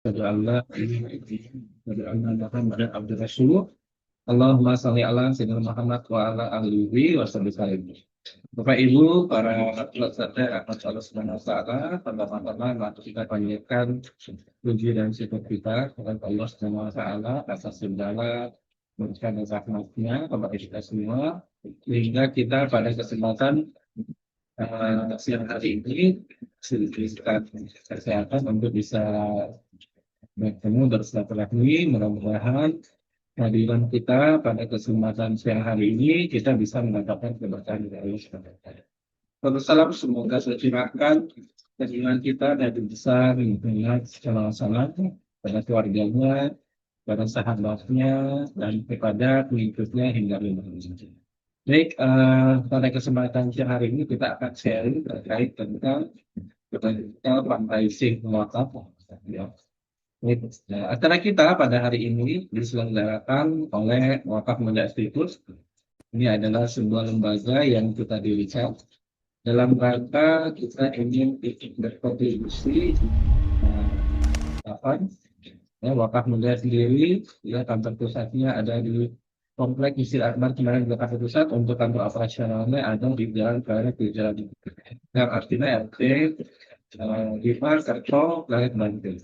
Asyhadu an la ilaha illallah wa asyhadu anna Muhammadan abduhu wa rasuluh. Allahumma shalli ala sayyidina Muhammad wa ala alihi wa sahbihi. Bapak Ibu, para peserta rahmat Allah Subhanahu wa taala, pertama-tama mari kita panjatkan puji dan syukur kita kepada Allah Subhanahu wa taala atas segala berkat dan rahmatnya kepada kita semua, sehingga kita pada kesempatan siang hari ini diberikan kesehatan untuk bisa bertemu bersilaturahmi. Mudah-mudahan kehadiran kita pada kesempatan siang hari ini kita bisa mendapatkan keberkahan dari Allah Subhanahu wa taala. Salam semoga tercurahkan keinginan kita dan besar dengan segala salam pada keluarganya, pada sahabatnya, dan kepada pengikutnya hingga lima. Baik, pada kesempatan siang hari ini kita akan sharing terkait tentang fundraising wakaf. Acara kita pada hari ini diselenggarakan oleh Wakaf Mulia Institute. Ini adalah sebuah lembaga yang kita dirikan dalam rangka kita ingin berkontribusi Wakaf Mulia sendiri, ya, kantor pusatnya ada di Komplek Masjid Akbar Kemayoran Jakarta Pusat. Untuk kantor operasionalnya ada di Jalan Karet di Jalan yang artinya RT 5 Kerto Karet Bantul.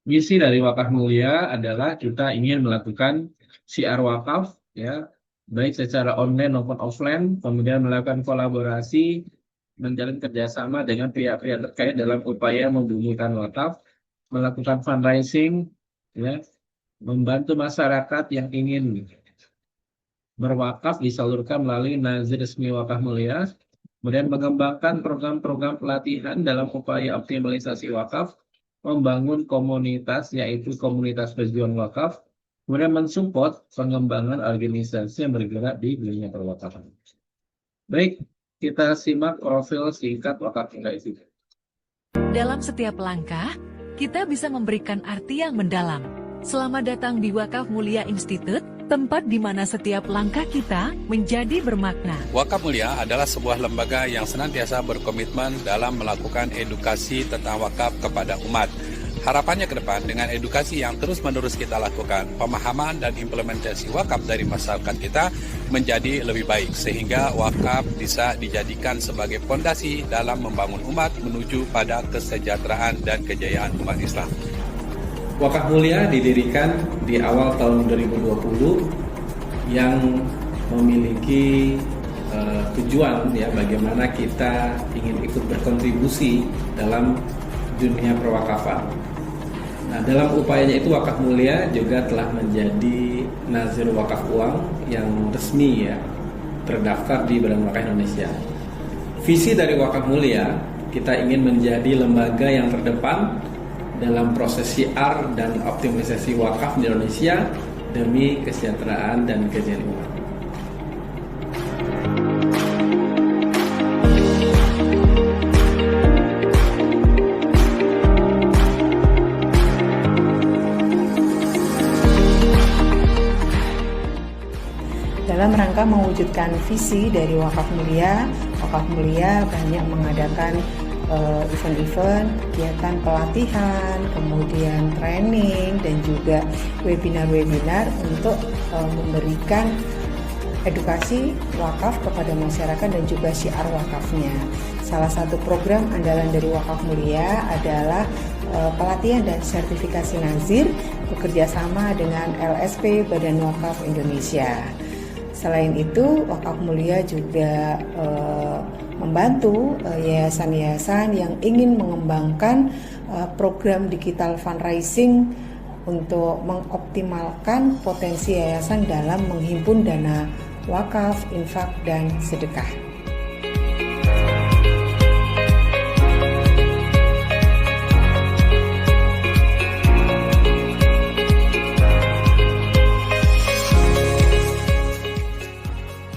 Misi dari Wakaf Mulia adalah kita ingin melakukan syiar wakaf, ya, baik secara online maupun offline, kemudian melakukan kolaborasi, menjalin kerjasama dengan pihak-pihak terkait dalam upaya membumikan wakaf, melakukan fundraising, ya, membantu masyarakat yang ingin berwakaf disalurkan melalui nazir resmi Wakaf Mulia, kemudian mengembangkan program-program pelatihan dalam upaya optimalisasi wakaf, membangun komunitas yaitu komunitas pejuang wakaf, kemudian mensupport pengembangan organisasi yang bergerak di dunia perwakafan. Baik, kita simak profil singkat Wakaf Mulia Institute. Dalam setiap langkah, kita bisa memberikan arti yang mendalam. Selamat datang di Wakaf Mulia Institute, tempat di mana setiap langkah kita menjadi bermakna. Wakaf Mulia adalah sebuah lembaga yang senantiasa berkomitmen dalam melakukan edukasi tentang wakaf kepada umat. Harapannya ke depan dengan edukasi yang terus-menerus kita lakukan, pemahaman dan implementasi wakaf dari masyarakat kita menjadi lebih baik, sehingga wakaf bisa dijadikan sebagai fondasi dalam membangun umat menuju pada kesejahteraan dan kejayaan umat Islam. Wakaf Mulia didirikan di awal tahun 2020 yang memiliki tujuan, ya, bagaimana kita ingin ikut berkontribusi dalam dunia perwakafan. Nah, dalam upayanya itu Wakaf Mulia juga telah menjadi nazir wakaf uang yang resmi, ya, terdaftar di Badan Wakaf Indonesia. Visi dari Wakaf Mulia, kita ingin menjadi lembaga yang terdepan dalam proses syiar dan optimalisasi wakaf di Indonesia demi kesejahteraan dan kejayaan umat. Dalam rangka mewujudkan visi dari Wakaf Mulia banyak mengadakan event-event, kegiatan pelatihan, kemudian training, dan juga webinar-webinar untuk memberikan edukasi wakaf kepada masyarakat dan juga syiar wakafnya. Salah satu program andalan dari Wakaf Mulia adalah pelatihan dan sertifikasi nazir bekerjasama dengan LSP Badan Wakaf Indonesia. Selain itu, Wakaf Mulia juga membantu yayasan-yayasan yang ingin mengembangkan program digital fundraising untuk mengoptimalkan potensi yayasan dalam menghimpun dana wakaf, infak, dan sedekah.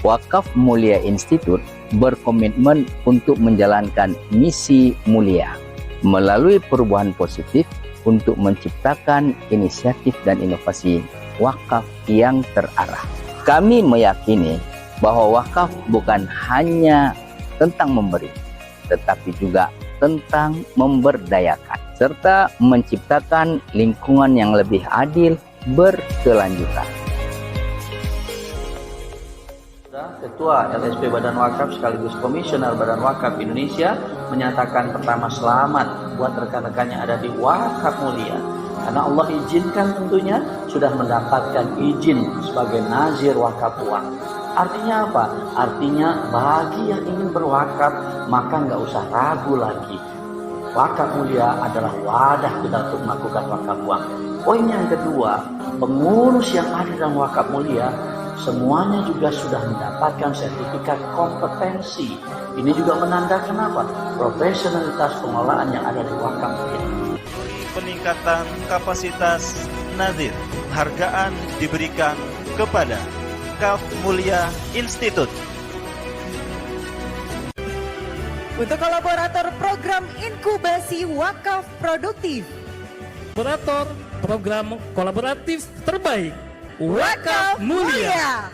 Wakaf Mulia Institute berkomitmen untuk menjalankan misi mulia melalui perubahan positif untuk menciptakan inisiatif dan inovasi wakaf yang terarah. Kami meyakini bahwa wakaf bukan hanya tentang memberi, tetapi juga tentang memberdayakan serta menciptakan lingkungan yang lebih adil berkelanjutan. Ketua LSP Badan Wakaf sekaligus Komisioner Badan Wakaf Indonesia menyatakan pertama selamat buat rekan-rekan yang ada di Wakaf Mulia. Karena Allah izinkan tentunya sudah mendapatkan izin sebagai nazir wakaf uang. Artinya apa? Artinya bagi yang ingin berwakaf maka nggak usah ragu lagi. Wakaf Mulia adalah wadah kita untuk melakukan wakaf uang. Poin yang kedua, pengurus yang ada dalam Wakaf Mulia semuanya juga sudah mendapatkan sertifikat kompetensi. Ini juga menandakan apa? Profesionalitas pengelolaan yang ada di Wakaf Mulia. Peningkatan kapasitas Nazir. Penghargaan diberikan kepada Wakaf Mulia Institute. Untuk kolaborator program inkubasi wakaf produktif, Kolaborator program kolaboratif terbaik Wakaf Mulia.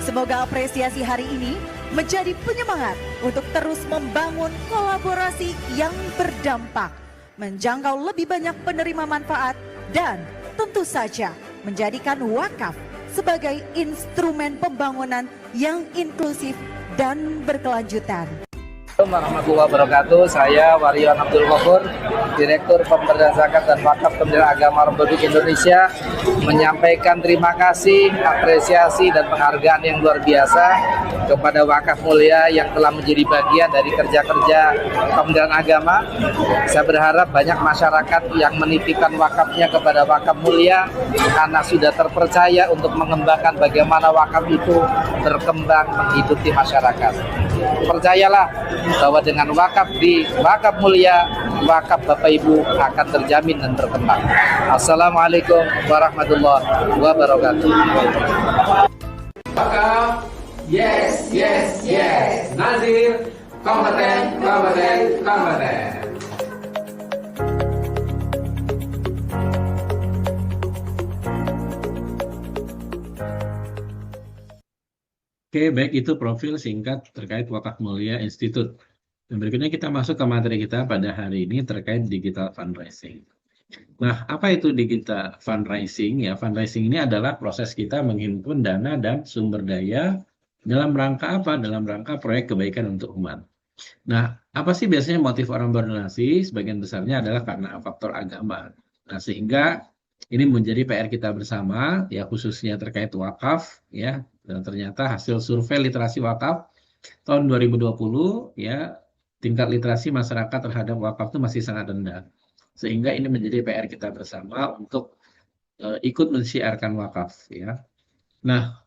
Semoga apresiasi hari ini menjadi penyemangat untuk terus membangun kolaborasi yang berdampak, menjangkau lebih banyak penerima manfaat, dan tentu saja menjadikan wakaf sebagai instrumen pembangunan yang inklusif dan berkelanjutan. Assalamualaikum warahmatullahi wabarakatuh. Saya Waryon Abdul Ghafur, Direktur Pemberdayaan Zakat dan Wakaf Kementerian Agama Republik Indonesia, menyampaikan terima kasih, apresiasi dan penghargaan yang luar biasa kepada Wakaf Mulia yang telah menjadi bagian dari kerja-kerja Kementerian Agama. Saya berharap banyak masyarakat yang menitipkan wakafnya kepada Wakaf Mulia karena sudah terpercaya untuk mengembangkan bagaimana wakaf itu berkembang menghidupi masyarakat. Percayalah bahwa dengan wakaf di Wakaf Mulia, wakaf Bapak Ibu akan terjamin dan berkembang. Assalamualaikum warahmatullahi wabarakatuh. Wakaf, yes, yes, yes. Nazir, kompeten, kompeten, kompeten. Oke, baik, itu profil singkat terkait Wakaf Mulia Institute. Dan berikutnya kita masuk ke materi kita pada hari ini terkait digital fundraising. Nah, apa itu digital fundraising? Ya, fundraising ini adalah proses kita menghimpun dana dan sumber daya dalam rangka apa? Dalam rangka proyek kebaikan untuk umat. Nah, apa sih biasanya motif orang berdonasi? Sebagian besarnya adalah karena faktor agama. Nah, sehingga ini menjadi PR kita bersama, ya khususnya terkait wakaf, ya. Dan ternyata hasil survei literasi wakaf tahun 2020, ya tingkat literasi masyarakat terhadap wakaf itu masih sangat rendah. Sehingga ini menjadi PR kita bersama untuk ikut mensiarkan wakaf, ya. Nah,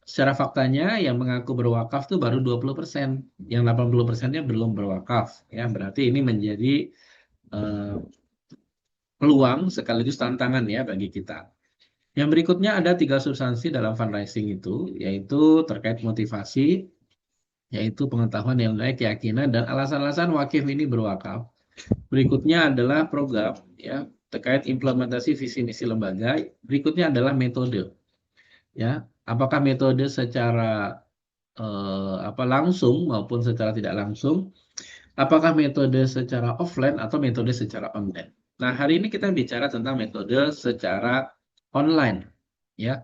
secara faktanya yang mengaku berwakaf itu baru 20%, yang 80%-nya belum berwakaf, ya. Berarti ini menjadi peluang sekaligus tantangan ya bagi kita. Yang berikutnya ada 3 substansi dalam fundraising itu, yaitu terkait motivasi, yaitu pengetahuan yang baik, keyakinan, dan alasan-alasan wakif ini berwakaf. Berikutnya adalah program, ya terkait implementasi visi misi lembaga. Berikutnya adalah metode, ya apakah metode secara langsung maupun secara tidak langsung, apakah metode secara offline atau metode secara online. Nah, hari ini kita bicara tentang metode secara online, ya.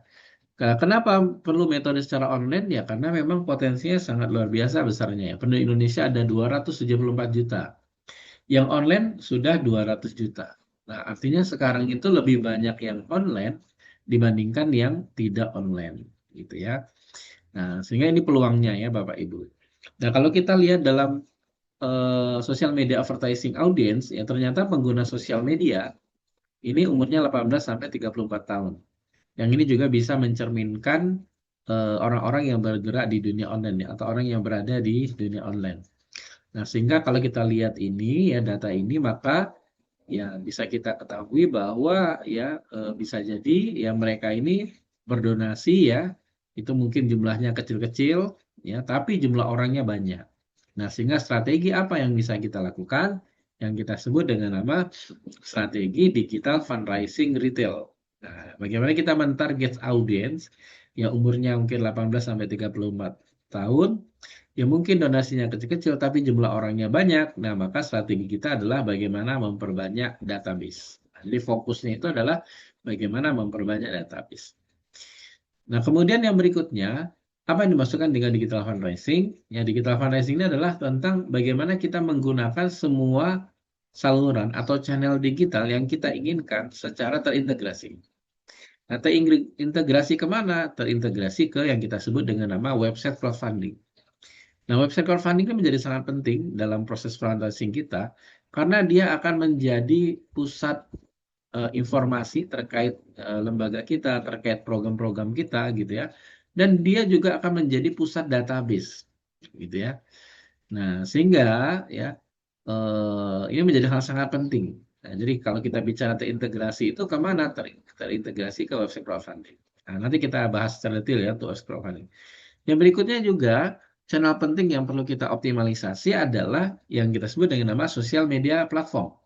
Kenapa perlu metode secara online? Ya, karena memang potensinya sangat luar biasa besarnya. Ya. Penduduk Indonesia ada 274 juta. Yang online sudah 200 juta. Nah, artinya sekarang itu lebih banyak yang online dibandingkan yang tidak online, gitu ya. Nah, sehingga ini peluangnya ya, Bapak Ibu. Nah, kalau kita lihat dalam social media advertising audience, ya ternyata pengguna sosial media ini umurnya 18 sampai 34 tahun. Yang ini juga bisa mencerminkan orang-orang yang bergerak di dunia online ya, atau orang yang berada di dunia online. Nah, sehingga kalau kita lihat ini ya data ini, maka ya bisa kita ketahui bahwa ya bisa jadi ya mereka ini berdonasi ya, itu mungkin jumlahnya kecil-kecil ya, tapi jumlah orangnya banyak. Nah, sehingga strategi apa yang bisa kita lakukan? Yang kita sebut dengan nama strategi digital fundraising retail. Nah, bagaimana kita mentarget audience yang umurnya mungkin 18 sampai 34 tahun ya mungkin donasinya kecil-kecil tapi jumlah orangnya banyak. Nah, maka strategi kita adalah bagaimana memperbanyak database. Jadi fokusnya itu adalah bagaimana memperbanyak database. Nah, kemudian yang berikutnya, apa yang dimasukkan dengan digital fundraising? Ya, digital fundraising ini adalah tentang bagaimana kita menggunakan semua saluran atau channel digital yang kita inginkan secara terintegrasi. Nah, terintegrasi kemana? Terintegrasi ke yang kita sebut dengan nama website crowdfunding. Nah, website crowdfunding ini menjadi sangat penting dalam proses fundraising kita karena dia akan menjadi pusat informasi terkait lembaga kita, terkait program-program kita gitu ya. Dan dia juga akan menjadi pusat database gitu ya. Nah, sehingga ya ini menjadi hal sangat penting. Nah, jadi kalau kita bicara terintegrasi itu kemana? Terintegrasi ke website crowdfunding. Nah, nanti kita bahas secara detail ya untuk website crowdfunding. Yang berikutnya juga channel penting yang perlu kita optimalisasi adalah yang kita sebut dengan nama sosial media platform.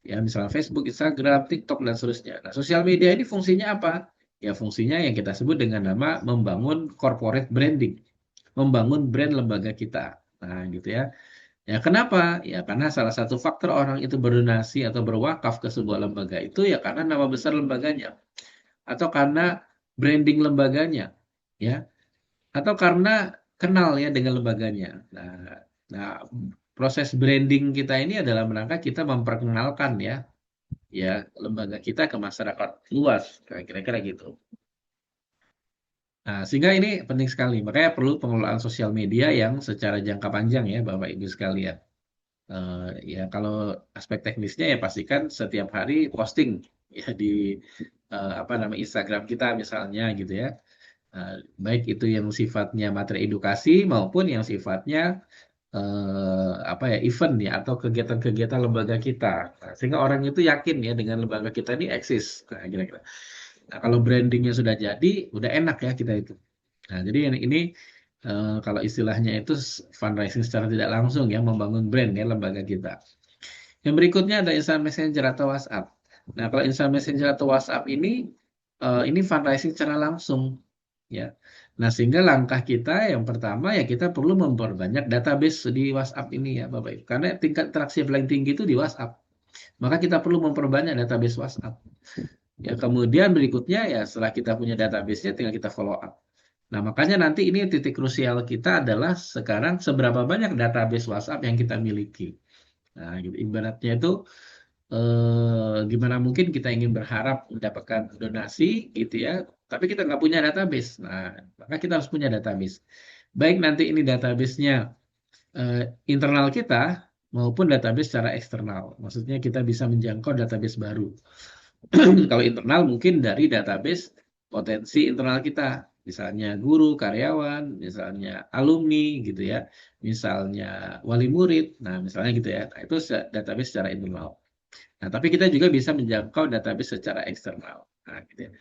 Ya, misalnya Facebook, Instagram, TikTok, dan seterusnya. Nah, sosial media ini fungsinya apa? Ya, fungsinya yang kita sebut dengan nama membangun corporate branding. Membangun brand lembaga kita. Nah, gitu ya. Ya, kenapa? Ya, karena salah satu faktor orang itu berdonasi atau berwakaf ke sebuah lembaga itu ya karena nama besar lembaganya. Atau karena branding lembaganya. Ya. Atau karena kenal ya dengan lembaganya. Nah, proses branding kita ini adalah rangka kita memperkenalkan ya lembaga kita ke masyarakat luas, kira-kira gitu. Nah, sehingga ini penting sekali. Makanya perlu pengelolaan sosial media yang secara jangka panjang ya, Bapak Ibu sekalian. Ya kalau aspek teknisnya ya pastikan setiap hari posting ya di Instagram kita misalnya gitu ya. Baik itu yang sifatnya materi edukasi maupun yang sifatnya event ya atau kegiatan-kegiatan lembaga kita. Nah, sehingga orang itu yakin ya dengan lembaga kita ini eksis. Nah, kira-kira. Nah, kalau brandingnya sudah jadi, udah enak ya kita itu. Nah, jadi ini kalau istilahnya itu fundraising secara tidak langsung ya, membangun brand ya lembaga kita. Yang berikutnya ada instant messenger atau WhatsApp. Nah, kalau instant messenger atau WhatsApp ini fundraising secara langsung ya. Nah, sehingga langkah kita yang pertama ya kita perlu memperbanyak database di WhatsApp ini ya Bapak Ibu. Karena tingkat interaksi paling tinggi itu di WhatsApp. Maka kita perlu memperbanyak database WhatsApp. Ya, kemudian berikutnya ya setelah kita punya database-nya tinggal kita follow up. Nah, makanya nanti ini titik krusial kita adalah sekarang seberapa banyak database WhatsApp yang kita miliki. Nah, gitu. Ibaratnya itu gimana mungkin kita ingin berharap mendapatkan donasi gitu ya, tapi kita nggak punya database. Nah, maka kita harus punya database. Baik nanti ini database-nya internal kita maupun database secara eksternal. Maksudnya kita bisa menjangkau database baru. Kalau internal mungkin dari database potensi internal kita. Misalnya guru, karyawan, misalnya alumni gitu ya. Misalnya wali murid. Nah, misalnya gitu ya. Nah, itu database secara internal. Nah, tapi kita juga bisa menjangkau database secara eksternal. Nah, gitu ya.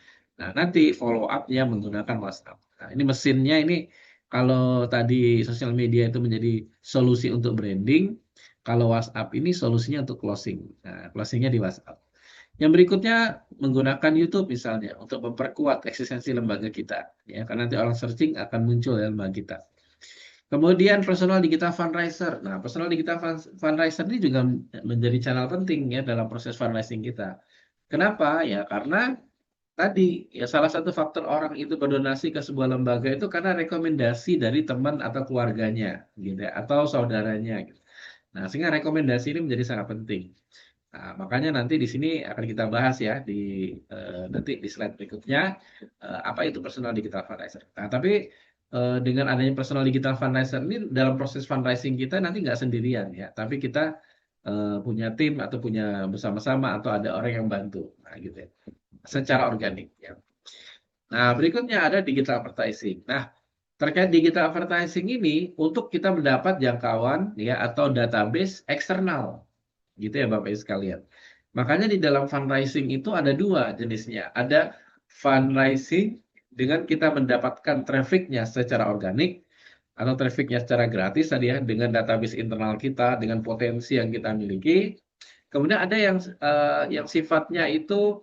Nah, nanti follow up-nya menggunakan WhatsApp. Nah, ini mesinnya ini kalau tadi sosial media itu menjadi solusi untuk branding, kalau WhatsApp ini solusinya untuk closing. Nah, closingnya di WhatsApp. Yang berikutnya menggunakan YouTube misalnya untuk memperkuat eksistensi lembaga kita. Ya, karena nanti orang searching akan muncul ya lembaga kita. Kemudian personal digital fundraiser. Nah, personal digital fundraiser ini juga menjadi channel penting ya dalam proses fundraising kita. Kenapa? Ya karena tadi ya salah satu faktor orang itu berdonasi ke sebuah lembaga itu karena rekomendasi dari teman atau keluarganya gitu ya, atau saudaranya gitu. Nah, sehingga rekomendasi ini menjadi sangat penting. Nah, makanya nanti di sini akan kita bahas ya nanti di slide berikutnya apa itu personal digital fundraiser. Nah, tapi dengan adanya personal digital fundraiser ini dalam proses fundraising kita nanti nggak sendirian ya, tapi kita punya tim atau punya bersama-sama atau ada orang yang bantu, nah gitu ya, secara organik ya. Nah berikutnya ada digital advertising. Nah terkait digital advertising ini untuk kita mendapat jangkauan ya atau database eksternal, gitu ya Bapak Ibu sekalian. Makanya di dalam fundraising itu ada dua jenisnya, ada fundraising dengan kita mendapatkan trafficnya secara organik atau trafficnya secara gratis tadi ya dengan database internal kita dengan potensi yang kita miliki. Kemudian ada yang sifatnya itu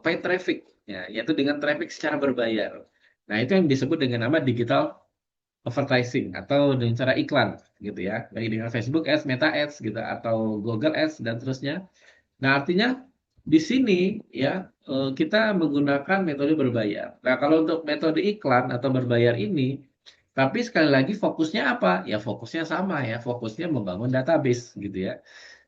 paid traffic ya, yaitu dengan traffic secara berbayar. Nah itu yang disebut dengan nama digital advertising atau dengan cara iklan gitu ya, baik dengan Facebook Ads, Meta Ads gitu atau Google Ads dan terusnya. Nah, artinya di sini ya kita menggunakan metode berbayar. Nah, kalau untuk metode iklan atau berbayar ini, tapi sekali lagi fokusnya apa? Ya fokusnya sama ya, fokusnya membangun database gitu ya.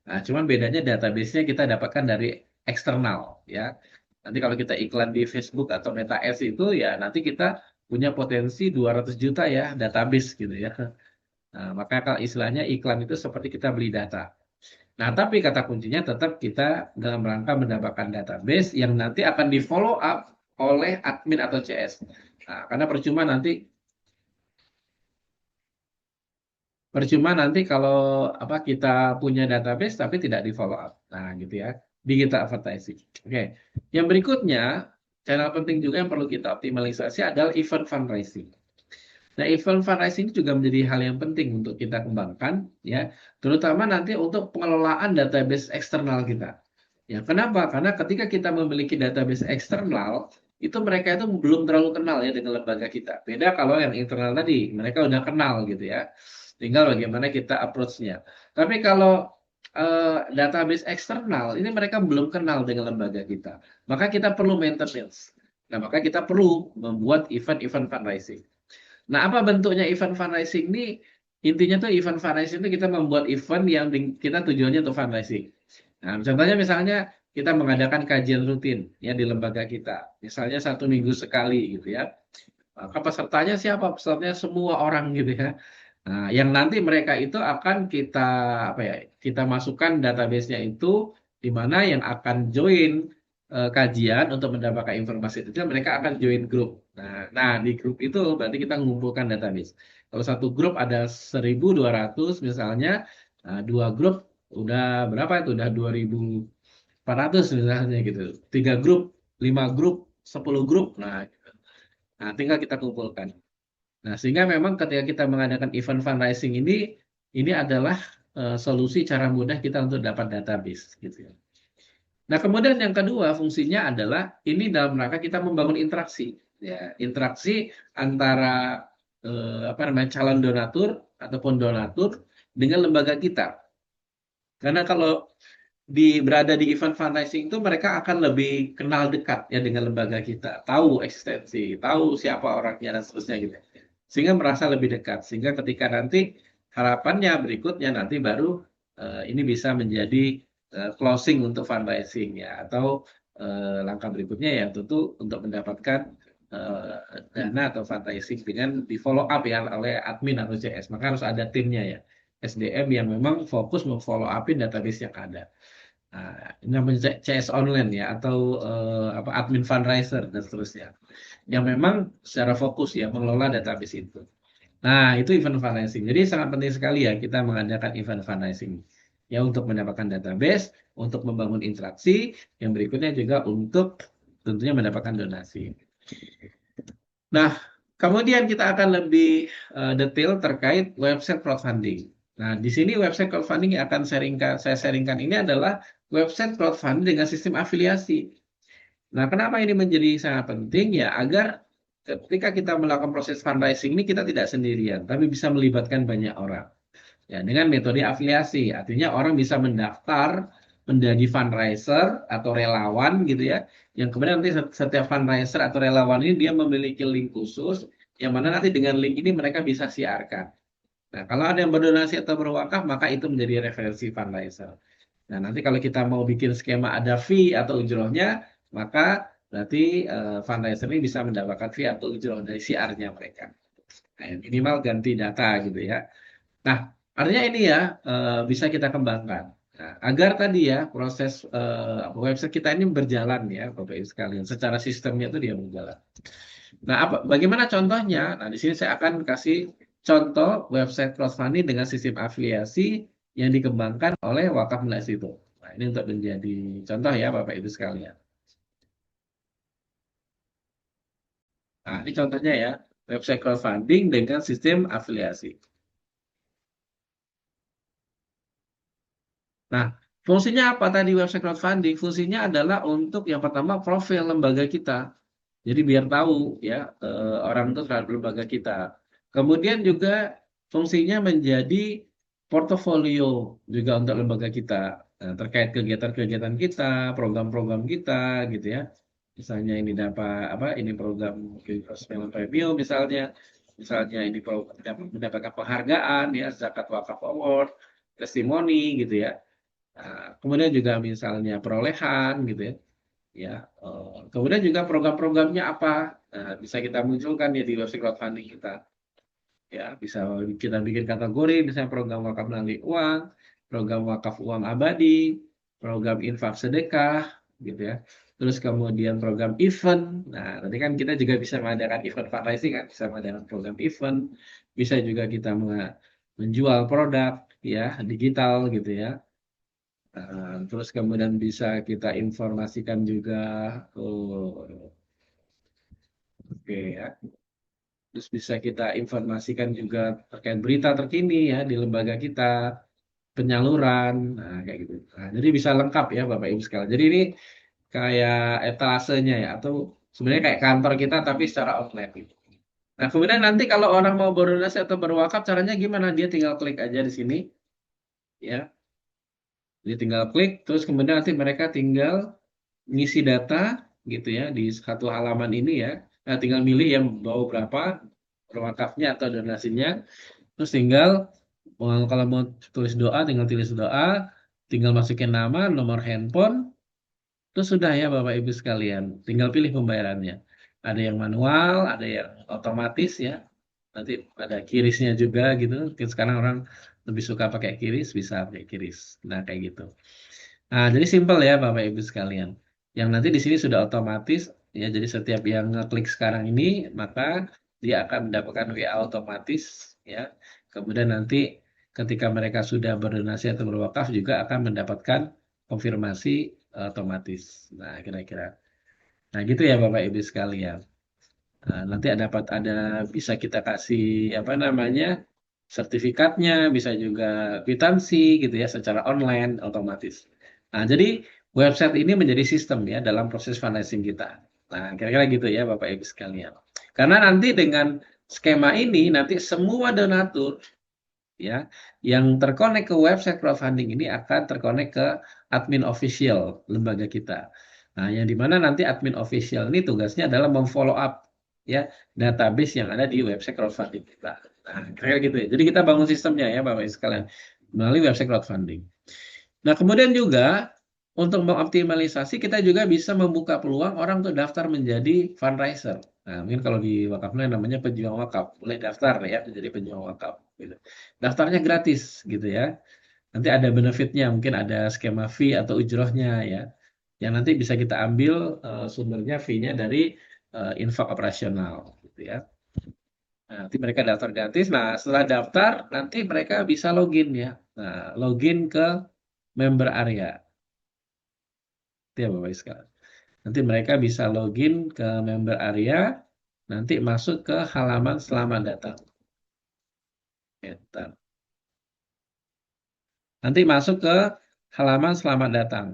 Nah, cuman bedanya database-nya kita dapatkan dari eksternal ya. Nanti kalau kita iklan di Facebook atau Meta Ads itu ya nanti kita punya potensi 200 juta ya database gitu ya. Nah, maka kalau istilahnya iklan itu seperti kita beli data. Nah, tapi kata kuncinya tetap kita dalam rangka mendapatkan database yang nanti akan di follow up oleh admin atau CS. Nah, karena percuma nanti kalau kita punya database tapi tidak di follow up. Nah, gitu ya. Digital advertising. Oke. Yang berikutnya, channel penting juga yang perlu kita optimalisasi adalah event fundraising. Nah, event fundraising juga menjadi hal yang penting untuk kita kembangkan, ya, terutama nanti untuk pengelolaan database eksternal kita. Ya, kenapa? Karena ketika kita memiliki database eksternal, itu mereka itu belum terlalu kenal ya dengan lembaga kita. Beda kalau yang internal tadi, mereka udah kenal gitu ya. Tinggal bagaimana kita approach-nya. Tapi kalau database eksternal, ini mereka belum kenal dengan lembaga kita. Maka kita perlu maintenance. Nah, maka kita perlu membuat event-event fundraising. Nah, apa bentuknya event fundraising ini? Intinya tuh event fundraising itu kita membuat event yang kita tujuannya untuk fundraising. Nah, contohnya misalnya kita mengadakan kajian rutin ya di lembaga kita. Misalnya 1 minggu sekali gitu ya. Maka pesertanya siapa? Pesertanya semua orang gitu ya. Nah, yang nanti mereka itu akan kita masukkan database-nya itu di mana yang akan join kajian untuk mendapatkan informasi detail mereka akan join grup. Nah, di grup itu berarti kita mengumpulkan database. Kalau satu grup ada 1.200 misalnya, nah, 2 grup udah berapa itu? Udah 2.400 misalnya gitu. 3 grup, 5 grup, 10 grup. Nah, tinggal kita kumpulkan. Nah, sehingga memang ketika kita mengadakan event fundraising ini adalah solusi cara mudah kita untuk dapat database gitu ya. Nah, kemudian yang kedua fungsinya adalah ini dalam rangka kita membangun interaksi ya, interaksi antara calon donatur ataupun donatur dengan lembaga kita. Karena kalau berada di event fundraising itu mereka akan lebih kenal dekat ya dengan lembaga kita, tahu eksistensi, tahu siapa orangnya dan seterusnya gitu. Sehingga merasa lebih dekat. Sehingga ketika nanti harapannya berikutnya nanti baru ini bisa menjadi closing untuk fundraising ya, atau langkah berikutnya ya tentu untuk mendapatkan dana atau fundraising dengan di follow up ya oleh admin atau CS. Maka harus ada timnya ya, SDM yang memang fokus memfollow upin database yang ada. Nah, ini namanya CS online ya, atau admin fundraiser dan seterusnya, yang memang secara fokus ya mengelola database itu. Nah, itu event fundraising. Jadi sangat penting sekali ya kita mengadakan event fundraising ya untuk mendapatkan database, untuk membangun interaksi, yang berikutnya juga untuk tentunya mendapatkan donasi. Nah, kemudian kita akan lebih detail terkait website crowdfunding. Nah, di sini website crowdfunding yang akan saya sharingkan ini adalah website crowdfunding dengan sistem afiliasi. Nah, kenapa ini menjadi sangat penting ya? Agar ketika kita melakukan proses fundraising ini kita tidak sendirian, tapi bisa melibatkan banyak orang. Ya, dengan metode afiliasi, artinya orang bisa mendaftar menjadi fundraiser atau relawan gitu ya. Yang kemudian nanti setiap fundraiser atau relawan ini dia memiliki link khusus, yang mana nanti dengan link ini mereka bisa siarkan. Nah, kalau ada yang berdonasi atau berwakaf, maka itu menjadi referensi fundraiser. Nah, nanti kalau kita mau bikin skema ada fee atau ujrohnya, maka berarti fundraiser ini bisa mendapatkan fee atau ujroh dari CR-nya mereka. Nah, minimal ganti data gitu ya. Nah, artinya ini ya bisa kita kembangkan. Nah, agar tadi ya proses website kita ini berjalan ya, Bapak Ibu sekalian. Secara sistemnya itu dia berjalan. Nah, bagaimana contohnya? Nah, di sini saya akan kasih contoh website crowdfunding dengan sistem afiliasi yang dikembangkan oleh Wakaf Mula Institut. Nah, ini untuk menjadi contoh ya Bapak Ibu sekalian. Nah, ini contohnya ya, website crowdfunding dengan sistem afiliasi. Nah, fungsinya apa tadi website crowdfunding? Fungsinya adalah untuk yang pertama profil lembaga kita. Jadi biar tahu ya orang itu terhadap lembaga kita. Kemudian juga fungsinya menjadi portofolio juga untuk lembaga kita. Nah, terkait kegiatan-kegiatan kita, program-program kita gitu ya. Misalnya ini dapat apa? Ini program Green Premium misalnya. Misalnya ini program mendapatkan penghargaan ya, Zakat Wakaf Award, testimoni gitu ya. Nah, kemudian juga misalnya perolehan gitu ya. Ya, kemudian juga program-programnya apa? Nah, bisa kita munculkan ya di website crowdfunding kita. Ya, bisa kita bikin kategori, misalnya program wakaf melalui uang, program wakaf uang abadi, program infak sedekah, gitu ya. Terus kemudian program event. Nah, nanti kan kita juga bisa mengadakan event fundraising kan, bisa mengadakan program event, bisa juga kita menjual produk ya digital gitu ya. Terus kemudian bisa kita informasikan juga, oh, oke ya. Terus bisa kita informasikan juga terkait berita terkini ya di lembaga kita, penyaluran, nah kayak gitu. Nah, jadi bisa lengkap ya Bapak Ibu sekalian. Jadi ini kayak etalasenya ya, atau sebenarnya kayak kantor kita tapi secara online gitu. Nah, kemudian nanti kalau orang mau berdonasi atau berwakaf, caranya gimana? Dia tinggal klik aja di sini, ya. Dia tinggal klik, terus kemudian nanti mereka tinggal ngisi data gitu ya di satu halaman ini ya. Nah, tinggal milih yang mau berapa wakafnya atau donasinya. Terus tinggal kalau mau tulis doa, tinggal tulis doa, tinggal masukin nama, nomor handphone, terus sudah ya Bapak Ibu sekalian. Tinggal pilih pembayarannya. Ada yang manual, ada yang otomatis ya. Nanti ada kirisnya juga gitu. Sekarang orang lebih suka pakai kiris, bisa pakai kiris. Nah, kayak gitu. Nah, jadi simpel ya Bapak Ibu sekalian. Yang nanti di sini sudah otomatis ya, jadi setiap yang ngeklik sekarang ini maka dia akan mendapatkan WA otomatis ya. Kemudian nanti ketika mereka sudah berdonasi atau berwakaf juga akan mendapatkan konfirmasi otomatis. Nah, kira-kira. Nah, gitu ya Bapak Ibu sekalian. Nah, nanti ada bisa kita kasih apa namanya? Sertifikatnya, bisa juga kwitansi gitu ya secara online otomatis. Nah, jadi website ini menjadi sistem ya dalam proses fundraising kita. Nah, kira-kira gitu ya Bapak Ibu sekalian. Karena nanti dengan skema ini nanti semua donatur ya yang terkonek ke website crowdfunding ini akan terkonek ke admin official lembaga kita. Nah, yang dimana nanti admin official ini tugasnya adalah memfollow up ya database yang ada di website crowdfunding kita. Nah, kira-kira gitu ya. Jadi kita bangun sistemnya ya Bapak Ibu sekalian melalui website crowdfunding. Nah, kemudian juga untuk mengoptimalisasi kita juga bisa membuka peluang orang untuk daftar menjadi fundraiser. Nah, mungkin kalau di wakafnya namanya pejuang wakaf, boleh daftar ya menjadi pejuang wakaf. Gitu. Daftarnya gratis gitu ya. Nanti ada benefitnya, mungkin ada skema fee atau ujrohnya ya. Yang nanti bisa kita ambil sumbernya fee-nya dari infak operasional gitu ya. Nah, nanti mereka daftar gratis. Nah, setelah daftar nanti mereka bisa login ya. Nah, login ke member area. Itu ya Bapak Ibu sekalian. Nanti mereka bisa login ke member area, nanti masuk ke halaman selamat datang. Nanti masuk ke halaman selamat datang.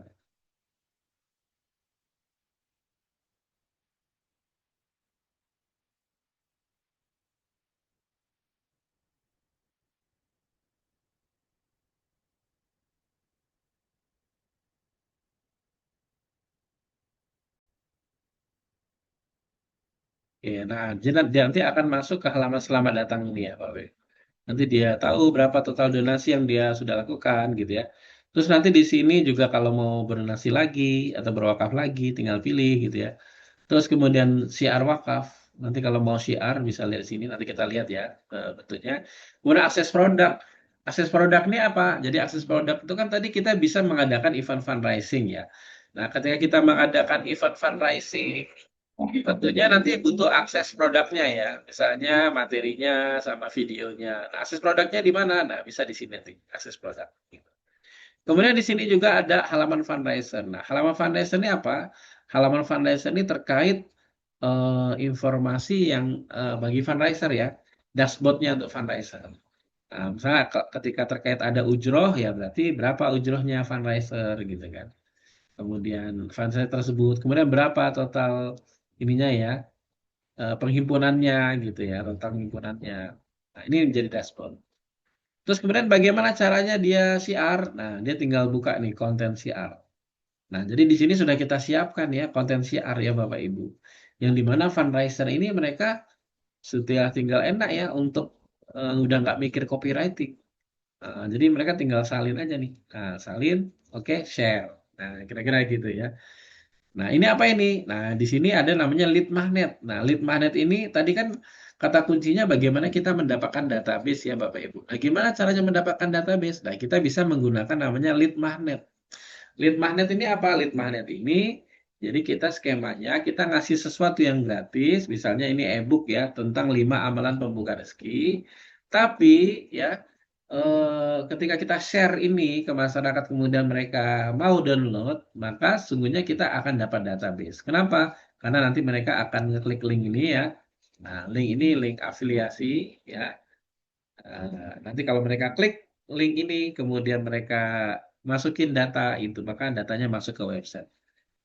Oke, nah, jadi nanti akan masuk ke halaman selamat datang ini ya Pak W. Nanti dia tahu berapa total donasi yang dia sudah lakukan gitu ya. Terus nanti di sini juga kalau mau berdonasi lagi atau berwakaf lagi tinggal pilih gitu ya. Terus kemudian syiar wakaf. Nanti kalau mau syiar bisa lihat sini, nanti kita lihat ya bentuknya. Kemudian akses produk. Akses produk ini apa? Jadi akses produk itu kan tadi kita bisa mengadakan event fundraising ya. Nah, ketika kita mengadakan event fundraising, tentunya nanti butuh akses produknya ya. Misalnya materinya sama videonya. Nah, akses produknya di mana? Nah, bisa di sini nanti akses produk. Kemudian di sini juga ada halaman fundraiser. Nah, halaman fundraiser ini apa? Halaman fundraiser ini terkait informasi yang bagi fundraiser ya, dashboardnya untuk fundraiser. Nah, misalnya ketika terkait ada ujroh ya berarti berapa ujrohnya fundraiser gitu kan. Kemudian fundraiser tersebut, kemudian berapa total ininya ya penghimpunannya gitu ya, total penghimpunannya. Nah, ini menjadi dashboard. Terus kemudian bagaimana caranya dia siar? Nah, dia tinggal buka nih konten siar. Nah, jadi di sini sudah kita siapkan ya konten siar ya Bapak Ibu. Yang dimana fundraiser ini mereka sudah tinggal enak ya untuk udah nggak mikir copywriting. Jadi mereka tinggal salin aja nih. Nah, salin, oke, share. Nah, kira-kira gitu ya. Nah, ini apa ini? Nah, di sini ada namanya lead magnet. Nah, lead magnet ini tadi kan kata kuncinya bagaimana kita mendapatkan database ya Bapak Ibu. Nah, gimana caranya mendapatkan database? Nah, kita bisa menggunakan namanya lead magnet. Lead magnet ini apa? Lead magnet ini jadi kita skemanya kita ngasih sesuatu yang gratis, misalnya ini e-book ya tentang 5 amalan pembuka rezeki. Tapi ya ketika kita share ini ke masyarakat kemudian mereka mau download, maka sungguhnya kita akan dapat database. Kenapa? Karena nanti mereka akan ngeklik link ini ya. Nah, link ini link afiliasi ya. Nanti kalau mereka klik link ini, kemudian mereka masukin data itu, maka datanya masuk ke website.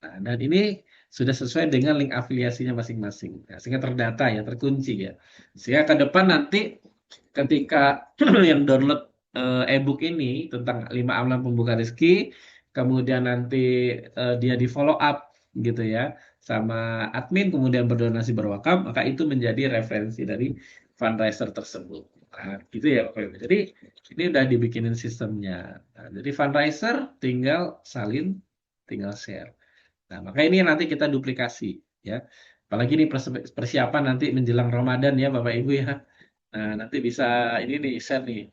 Nah, dan ini sudah sesuai dengan link afiliasinya masing-masing. Nah, sehingga terdata ya, terkunci ya. Sehingga ke depan nanti ketika yang download e-book ini tentang 5 amalan pembuka rezeki, kemudian nanti dia di follow up gitu ya sama admin, kemudian berdonasi berwakaf, maka itu menjadi referensi dari fundraiser tersebut. Nah, gitu ya Bapak Ibu. Jadi ini udah dibikinin sistemnya. Nah, jadi fundraiser tinggal salin, tinggal share. Nah, maka ini nanti kita duplikasi ya. Apalagi ini persiapan nanti menjelang Ramadan ya Bapak Ibu ya. Nah, nanti bisa ini nih share nih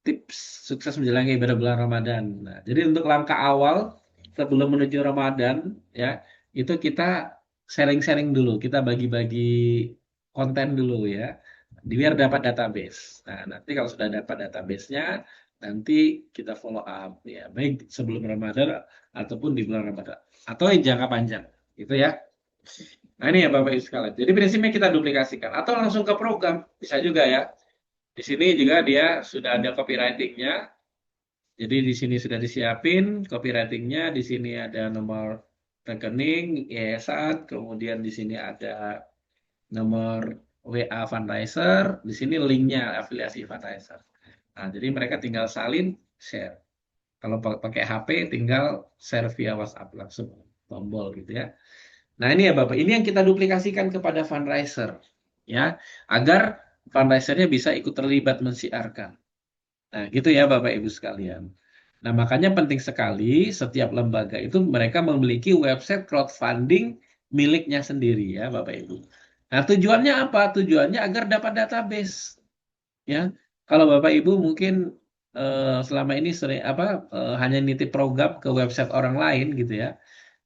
tips sukses menjalani ibadah bulan Ramadan. Nah, jadi untuk langkah awal sebelum menuju Ramadan ya, itu kita sharing-sharing dulu, kita bagi-bagi konten dulu ya, biar dapat database. Nah, nanti kalau sudah dapat database-nya, nanti kita follow up ya, baik sebelum Ramadan ataupun di bulan Ramadan atau yang jangka panjang, gitu ya. Nah, ini ya Bapak Ibu sekalian. Jadi prinsipnya kita duplikasikan atau langsung ke program bisa juga ya. Di sini juga dia sudah ada copywriting-nya. Jadi di sini sudah disiapin copywriting-nya. Di sini ada nomor rekening, yayasan, kemudian di sini ada nomor WA fundraiser, di sini linknya afiliasi fundraiser. Nah, jadi mereka tinggal salin, share. Kalau pakai HP tinggal share via WhatsApp langsung tombol gitu ya. Nah, ini ya Bapak, ini yang kita duplikasikan kepada fundraiser ya, agar fundraisernya bisa ikut terlibat mensiarkan. Nah, gitu ya Bapak Ibu sekalian. Nah, makanya penting sekali setiap lembaga itu mereka memiliki website crowdfunding miliknya sendiri ya Bapak Ibu. Nah, tujuannya apa? Tujuannya agar dapat database. Ya. Kalau Bapak Ibu mungkin selama ini sering hanya nitip program ke website orang lain gitu ya.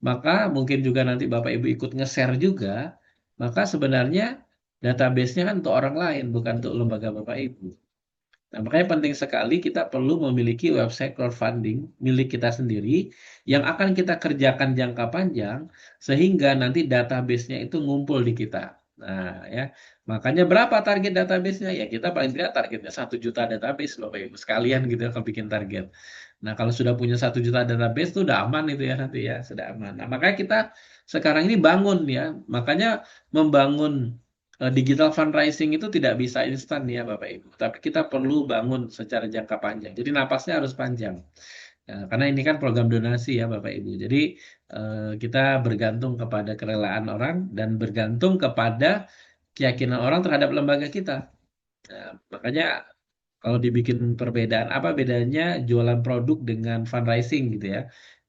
Maka mungkin juga nanti Bapak Ibu ikut nge-share juga, maka sebenarnya database-nya kan untuk orang lain, bukan untuk lembaga Bapak Ibu. Nah, makanya penting sekali kita perlu memiliki website crowdfunding milik kita sendiri yang akan kita kerjakan jangka panjang sehingga nanti database-nya itu ngumpul di kita. Nah, ya. Makanya berapa target database-nya? Ya kita paling tidak targetnya 1 juta database Bapak Ibu sekalian gitu ya kalau bikin target. Nah, kalau sudah punya 1 juta database itu udah aman itu ya nanti ya, sudah aman. Nah, makanya kita sekarang ini bangun ya. Makanya membangun digital fundraising itu tidak bisa instan ya Bapak Ibu, tapi kita perlu bangun secara jangka panjang. Jadi napasnya harus panjang. Nah, karena ini kan program donasi ya Bapak Ibu. Jadi kita bergantung kepada kerelaan orang dan bergantung kepada keyakinan orang terhadap lembaga kita. Nah, makanya kalau dibikin perbedaan, apa bedanya jualan produk dengan fundraising gitu ya.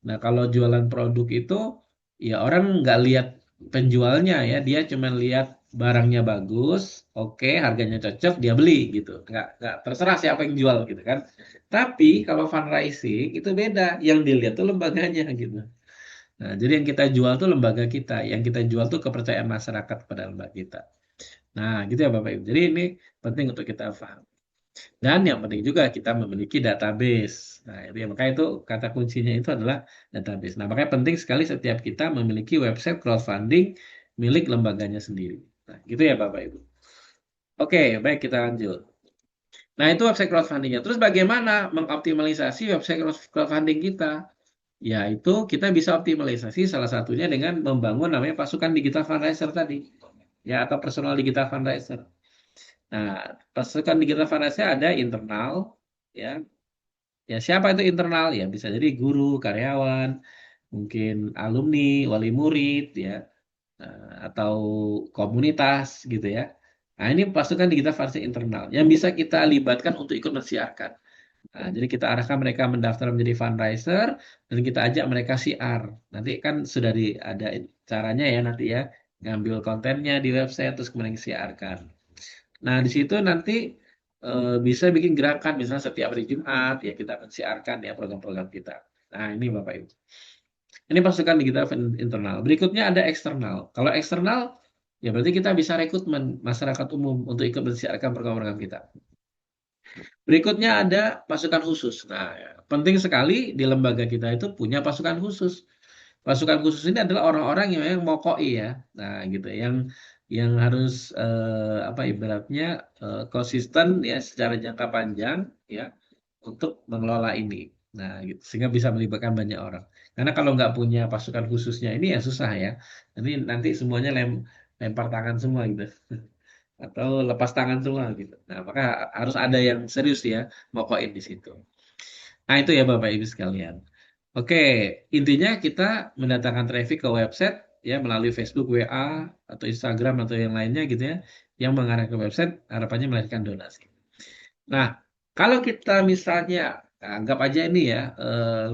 Nah, kalau jualan produk itu ya orang nggak lihat penjualnya ya, dia cuma lihat barangnya bagus, oke, harganya cocok, dia beli gitu. Nggak terserah siapa yang jual gitu kan. Tapi kalau fundraising itu beda, yang dilihat tuh lembaganya gitu. Nah, jadi yang kita jual tuh lembaga kita, yang kita jual tuh kepercayaan masyarakat pada lembaga kita. Nah, gitu ya Bapak Ibu. Jadi ini penting untuk kita paham. Dan yang penting juga kita memiliki database. Nah, itu ya, makanya itu kata kuncinya itu adalah database. Nah, makanya penting sekali setiap kita memiliki website crowdfunding milik lembaganya sendiri. Nah, gitu ya Bapak Ibu. Oke, baik kita lanjut. Nah, itu website crowdfundingnya. Terus bagaimana mengoptimalisasi website crowdfunding kita? Ya, itu kita bisa optimalisasi salah satunya dengan membangun namanya pasukan digital fundraiser tadi. Ya, atau personal digital fundraiser. Nah, pasukan digital fundraiser ada internal, ya. Ya, siapa itu internal? Ya, bisa jadi guru, karyawan, mungkin alumni, wali murid, ya, atau komunitas gitu ya. Nah, ini pasukan digital fundraiser internal yang bisa kita libatkan untuk ikut mensiarkan. Nah, jadi kita arahkan mereka mendaftar menjadi fundraiser dan kita ajak mereka siar. Nanti kan sudah ada caranya ya nanti ya, ngambil kontennya di website terus kemudian siarkan. Nah, di situ nanti bisa bikin gerakan misalnya setiap hari Jumat ya kita akan siarkan ya program-program kita. Nah, ini Bapak Ibu. Ini pasukan digital internal. Berikutnya ada eksternal. Kalau eksternal ya berarti kita bisa rekrutmen masyarakat umum untuk ikut mensiarkan program-program kita. Berikutnya ada pasukan khusus. Nah, ya, penting sekali di lembaga kita itu punya pasukan khusus. Pasukan khusus ini adalah orang-orang yang memang mokoi ya. Nah, gitu. Yang harus apa ibaratnya konsisten ya secara jangka panjang ya untuk mengelola ini. Nah, gitu. Sehingga bisa melibatkan banyak orang. Karena kalau nggak punya pasukan khususnya ini ya susah ya. Nanti semuanya lempar tangan semua gitu. Atau lepas tangan semua gitu. Nah, maka harus ada yang serius ya mokoin di situ. Nah, itu ya Bapak Ibu sekalian. Oke, intinya kita mendatangkan traffic ke website ya melalui Facebook, WA atau Instagram atau yang lainnya gitu ya, yang mengarah ke website harapannya melahirkan donasi. Nah, kalau kita misalnya anggap aja ini ya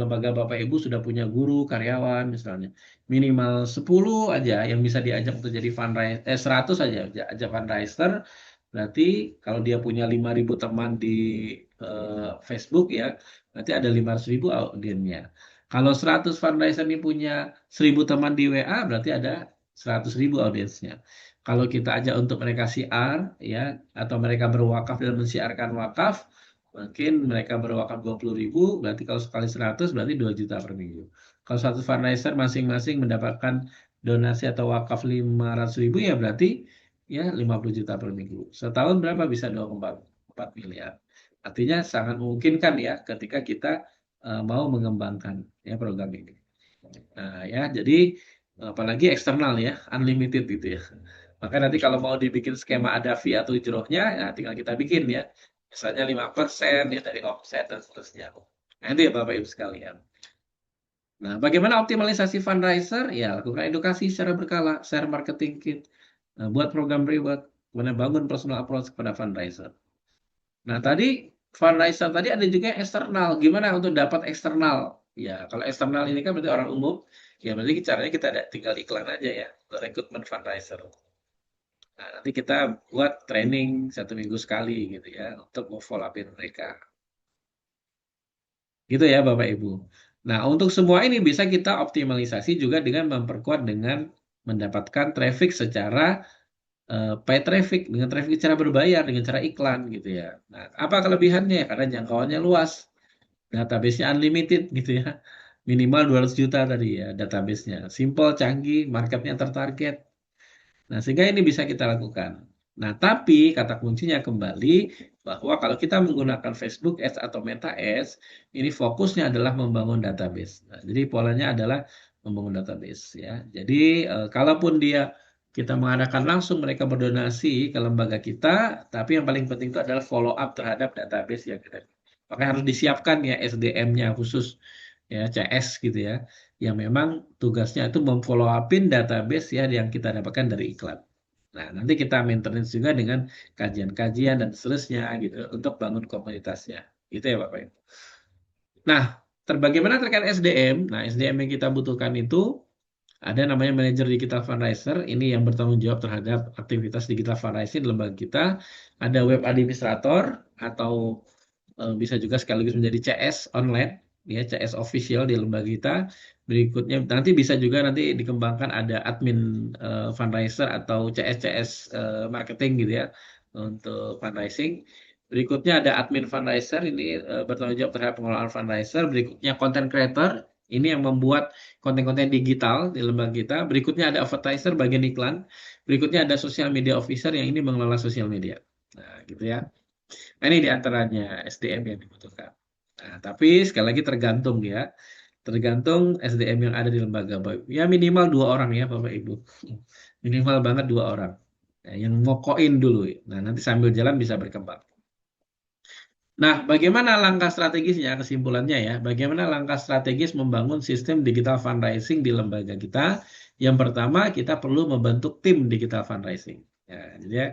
lembaga Bapak Ibu sudah punya guru, karyawan misalnya minimal 10 aja yang bisa diajak untuk jadi fundraiser 100 aja ajak fundraiser. Berarti kalau dia punya 5.000 teman di Facebook ya, berarti ada 500.000 audiennya. Kalau 100 fundraiser ini punya 1.000 teman di WA, berarti ada 100.000 audiensnya. Kalau kita ajak untuk mereka siar, ya, atau mereka berwakaf dan mensiarkan wakaf, mungkin mereka berwakaf 20.000, berarti kalau sekali 100 berarti 2 juta per minggu. Kalau satu fundraiser masing-masing mendapatkan donasi atau wakaf 500.000 ya berarti ya 50 juta per minggu. Setahun berapa bisa 2,4 miliar. Artinya sangat memungkinkan ya ketika kita mau mengembangkan ya program ini. Nah, ya jadi apalagi eksternal ya, unlimited gitu ya. Maka nanti kalau mau dibikin skema ada fee atau ijrohnya, ya tinggal kita bikin ya. Misalnya 5% ya dari offset dan seterusnya. Nah, itu ya Bapak Ibu sekalian. Nah, bagaimana optimalisasi fundraiser? Ya, lakukan edukasi secara berkala, share marketing kit, buat program reward, kemudian bangun personal approach kepada fundraiser. Nah, tadi fundraiser tadi ada juga yang eksternal. Gimana untuk dapat eksternal? Ya, kalau eksternal ini kan berarti orang umum, ya berarti caranya kita tinggal iklan aja ya, untuk rekrutmen fundraiser. Nah, nanti kita buat training 1 minggu sekali gitu ya, untuk follow up mereka. Gitu ya Bapak Ibu. Nah, untuk semua ini bisa kita optimalisasi juga dengan memperkuat dengan mendapatkan traffic secara pay traffic, dengan traffic secara berbayar, dengan cara iklan gitu ya. Nah, apa kelebihannya? Karena jangkauannya luas, database-nya unlimited gitu ya. Minimal 200 juta tadi ya database-nya. Simple, canggih, marketnya tertarget. Nah, sehingga ini bisa kita lakukan. Nah, tapi kata kuncinya kembali bahwa kalau kita menggunakan Facebook Ads atau Meta Ads, ini fokusnya adalah membangun database. Nah, jadi polanya adalah membangun database ya. Jadi kalaupun kita mengadakan langsung mereka berdonasi ke lembaga kita, tapi yang paling penting itu adalah follow up terhadap database yang kita. Makanya harus disiapkan ya SDM-nya khusus ya CS gitu ya, yang memang tugasnya itu memfollow upin database ya yang kita dapatkan dari iklan. Nah, nanti kita maintenance juga dengan kajian-kajian dan seterusnya gitu untuk bangun komunitasnya. Gitu ya Bapak Ibu. Nah, bagaimana terkait SDM? Nah, SDM yang kita butuhkan itu ada namanya manajer digital fundraiser, ini yang bertanggung jawab terhadap aktivitas digital fundraising di lembaga kita. Ada web administrator atau bisa juga sekaligus menjadi CS online, ya CS official di lembaga kita. Berikutnya nanti bisa juga nanti dikembangkan ada admin fundraiser atau CS marketing gitu ya untuk fundraising. Berikutnya ada admin fundraiser, ini bertanggung jawab terhadap pengelolaan fundraiser. Berikutnya content creator, ini yang membuat konten-konten digital di lembaga kita. Berikutnya ada advertiser bagian iklan. Berikutnya ada social media officer yang ini mengelola sosial media. Nah, gitu ya. Nah, ini diantaranya SDM yang dibutuhkan. Nah, tapi sekali lagi tergantung ya. Tergantung SDM yang ada di lembaga. Ya minimal 2 orang ya Bapak Ibu. Minimal banget 2 orang. yang ngokoin dulu. Nah, nanti sambil jalan bisa berkembang. Nah, bagaimana langkah strategisnya? Kesimpulannya ya, bagaimana langkah strategis membangun sistem digital fundraising di lembaga kita? Yang pertama, kita perlu membentuk tim digital fundraising. Ya,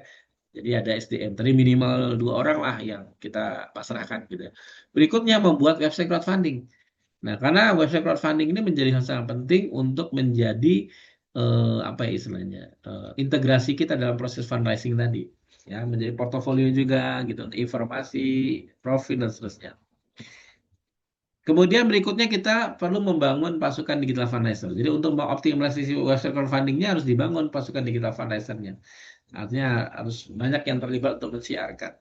jadi ada SDM, tadi minimal 2 orang lah yang kita pasrahkan gitu ya. Berikutnya membuat website crowdfunding. Nah, karena website crowdfunding ini menjadi hal sangat penting untuk menjadi apa ya istilahnya, integrasi kita dalam proses fundraising tadi. Ya, menjadi portofolio juga gitu, informasi, profit dan seterusnya. Kemudian berikutnya kita perlu membangun pasukan digital fundraiser. Jadi untuk mengoptimalisasi website crowdfunding-nya harus dibangun pasukan digital fundraiser-nya. Artinya harus banyak yang terlibat untuk mensiarkan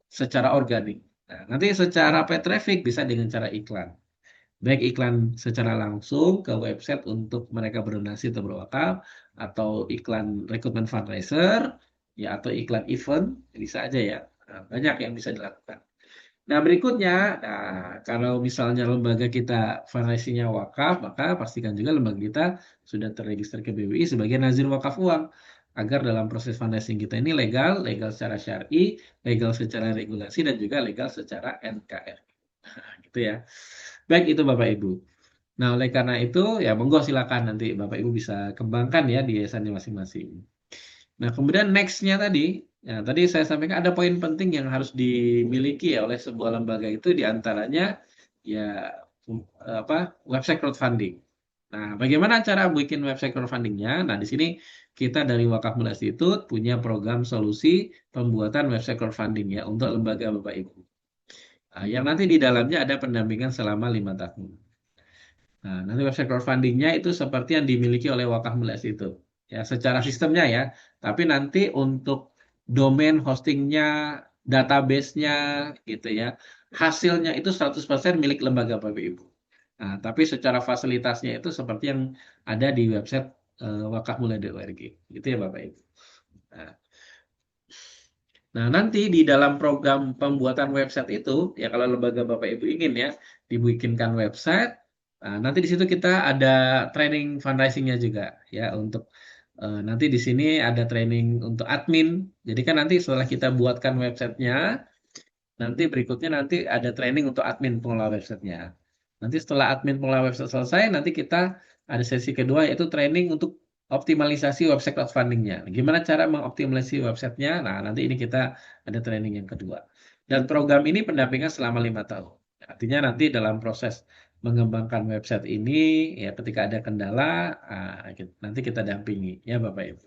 secara organik. Nah, nanti secara paid traffic bisa dengan cara iklan. Baik iklan secara langsung ke website untuk mereka berdonasi atau berwakaf, atau iklan rekrutmen fundraiser, ya atau iklan event, bisa aja ya. Nah, banyak yang bisa dilakukan. Nah, berikutnya, kalau misalnya lembaga kita fundraisingnya wakaf, maka pastikan juga lembaga kita sudah terregister ke BWI sebagai nazir wakaf uang. Agar dalam proses fundraising kita ini legal secara syar'i, legal secara regulasi, dan juga legal secara NKRI. Gitu ya. Baik, itu Bapak Ibu. Nah, oleh karena itu, ya monggo silakan nanti Bapak Ibu bisa kembangkan ya di yayasannya masing-masing. Nah, kemudian next-nya tadi, ya, tadi saya sampaikan ada poin penting yang harus dimiliki ya oleh sebuah lembaga itu, diantaranya ya website crowdfunding. Nah, bagaimana cara bikin website crowdfunding-nya? Nah, di sini kita dari Wakaf Mulia Institute punya program solusi pembuatan website crowdfunding ya untuk lembaga Bapak Ibu. Nah, yang nanti di dalamnya ada pendampingan selama 5 tahun. Nah, nanti website crowdfunding-nya itu seperti yang dimiliki oleh Wakaf Mulia Institute. Ya, secara sistemnya ya. Tapi nanti untuk domain hostingnya, database-nya gitu ya, hasilnya itu 100% milik lembaga Bapak Ibu. Nah, tapi secara fasilitasnya itu seperti yang ada di website wakafmulia.org. Gitu ya Bapak Ibu. Nah, nanti di dalam program pembuatan website itu, ya kalau lembaga Bapak Ibu ingin ya, dibikinkan website, nanti di situ kita ada training fundraising-nya juga ya untuk nanti di sini ada training untuk admin. Jadi kan nanti setelah kita buatkan websitenya, nanti berikutnya nanti ada training untuk admin pengelola websitenya. Nanti setelah admin pengelola website selesai, nanti kita ada sesi kedua yaitu training untuk optimalisasi website crowdfunding-nya. Gimana cara mengoptimalisasi websitenya? Nah, nanti ini kita ada training yang kedua. Dan program ini pendampingan selama 5 tahun. Artinya nanti dalam proses mengembangkan website ini, ya ketika ada kendala, nanti kita dampingi, ya Bapak Ibu.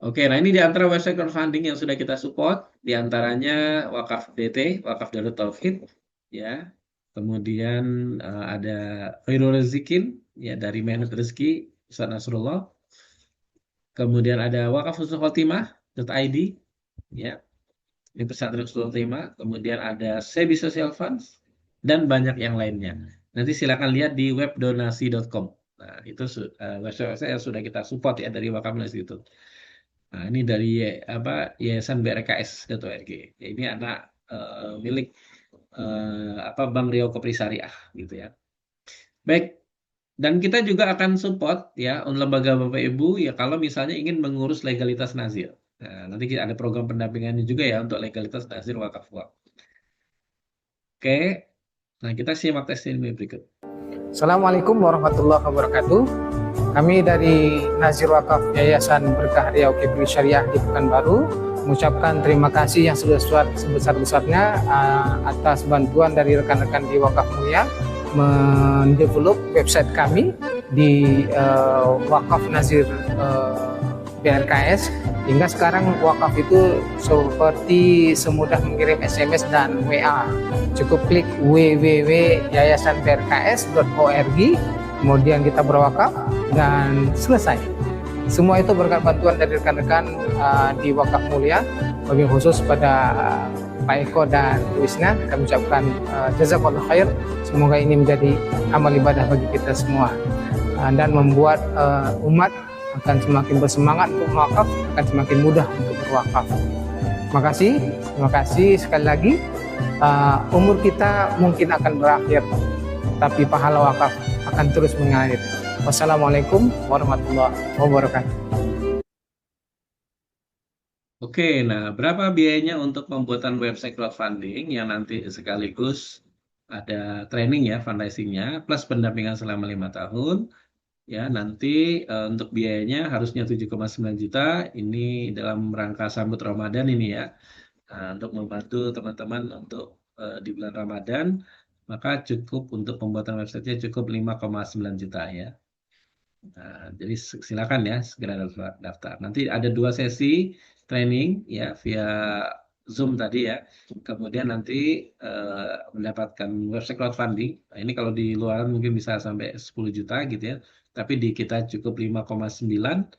Oke, nah ini di antara website crowdfunding yang sudah kita support, di antaranya Wakaf DT, Wakaf Darut Tauhid, ya. Kemudian ada Khairul Rezikin, ya dari Manut Rezeki, Ustaz Nasrullah. Kemudian ada Wakaf Husnul Khotimah.id, ya. Ini pesantren Husnul Khotimah. Kemudian ada Sebi Social Funds, dan banyak yang lainnya. Nanti silakan lihat di webdonasi.com. Nah, itu website yang sudah kita support ya dari Wakaf Mulia Institute. Nah, ini dari Yayasan BRKS.org. Ya, ini anak milik Bank Riau Kopri Syariah gitu ya. Baik. Dan kita juga akan support ya lembaga Bapak Ibu ya kalau misalnya ingin mengurus legalitas nazir. Nah, nanti kita ada program pendampingannya juga ya untuk legalitas nazir wakaf uang. Oke. Nah, kita simak testimoni berikut. Assalamualaikum warahmatullahi wabarakatuh. Kami dari Nazir Wakaf Yayasan Berkah Riau Kopri Syariah di Pekanbaru mengucapkan terima kasih yang sebesar-besarnya atas bantuan dari rekan-rekan di Wakaf Mulia mendevelop website kami di Wakaf Nazir BRKS. Hingga sekarang wakaf itu seperti semudah mengirim SMS dan WA. Cukup klik www.yayasanbrks.org, kemudian kita berwakaf dan selesai. Semua itu berkat bantuan dari rekan-rekan di Wakaf Mulia, lebih khusus pada Pak Eko dan Wisna. Kami ucapkan jazakallahu khair. Semoga ini menjadi amal ibadah bagi kita semua dan membuat umat akan semakin bersemangat untuk wakaf, akan semakin mudah untuk berwakaf. Terima kasih sekali lagi. Umur kita mungkin akan berakhir, tapi pahala wakaf akan terus mengalir. Wassalamualaikum warahmatullahi wabarakatuh. Oke, nah berapa biayanya untuk pembuatan website crowdfunding yang nanti sekaligus ada training ya fundraisingnya plus pendampingan selama 5 tahun ya nanti untuk biayanya harusnya 7,9 juta ini dalam rangka sambut Ramadan ini ya. Nah, untuk membantu teman-teman untuk di bulan Ramadan maka cukup untuk pembuatan websitenya cukup 5,9 juta ya. Nah, jadi silakan ya segera daftar. Nanti ada 2 sesi training ya via Zoom tadi ya. Kemudian nanti mendapatkan website crowdfunding. Nah, ini kalau di luar mungkin bisa sampai 10 juta gitu ya. Tapi di kita cukup 5,9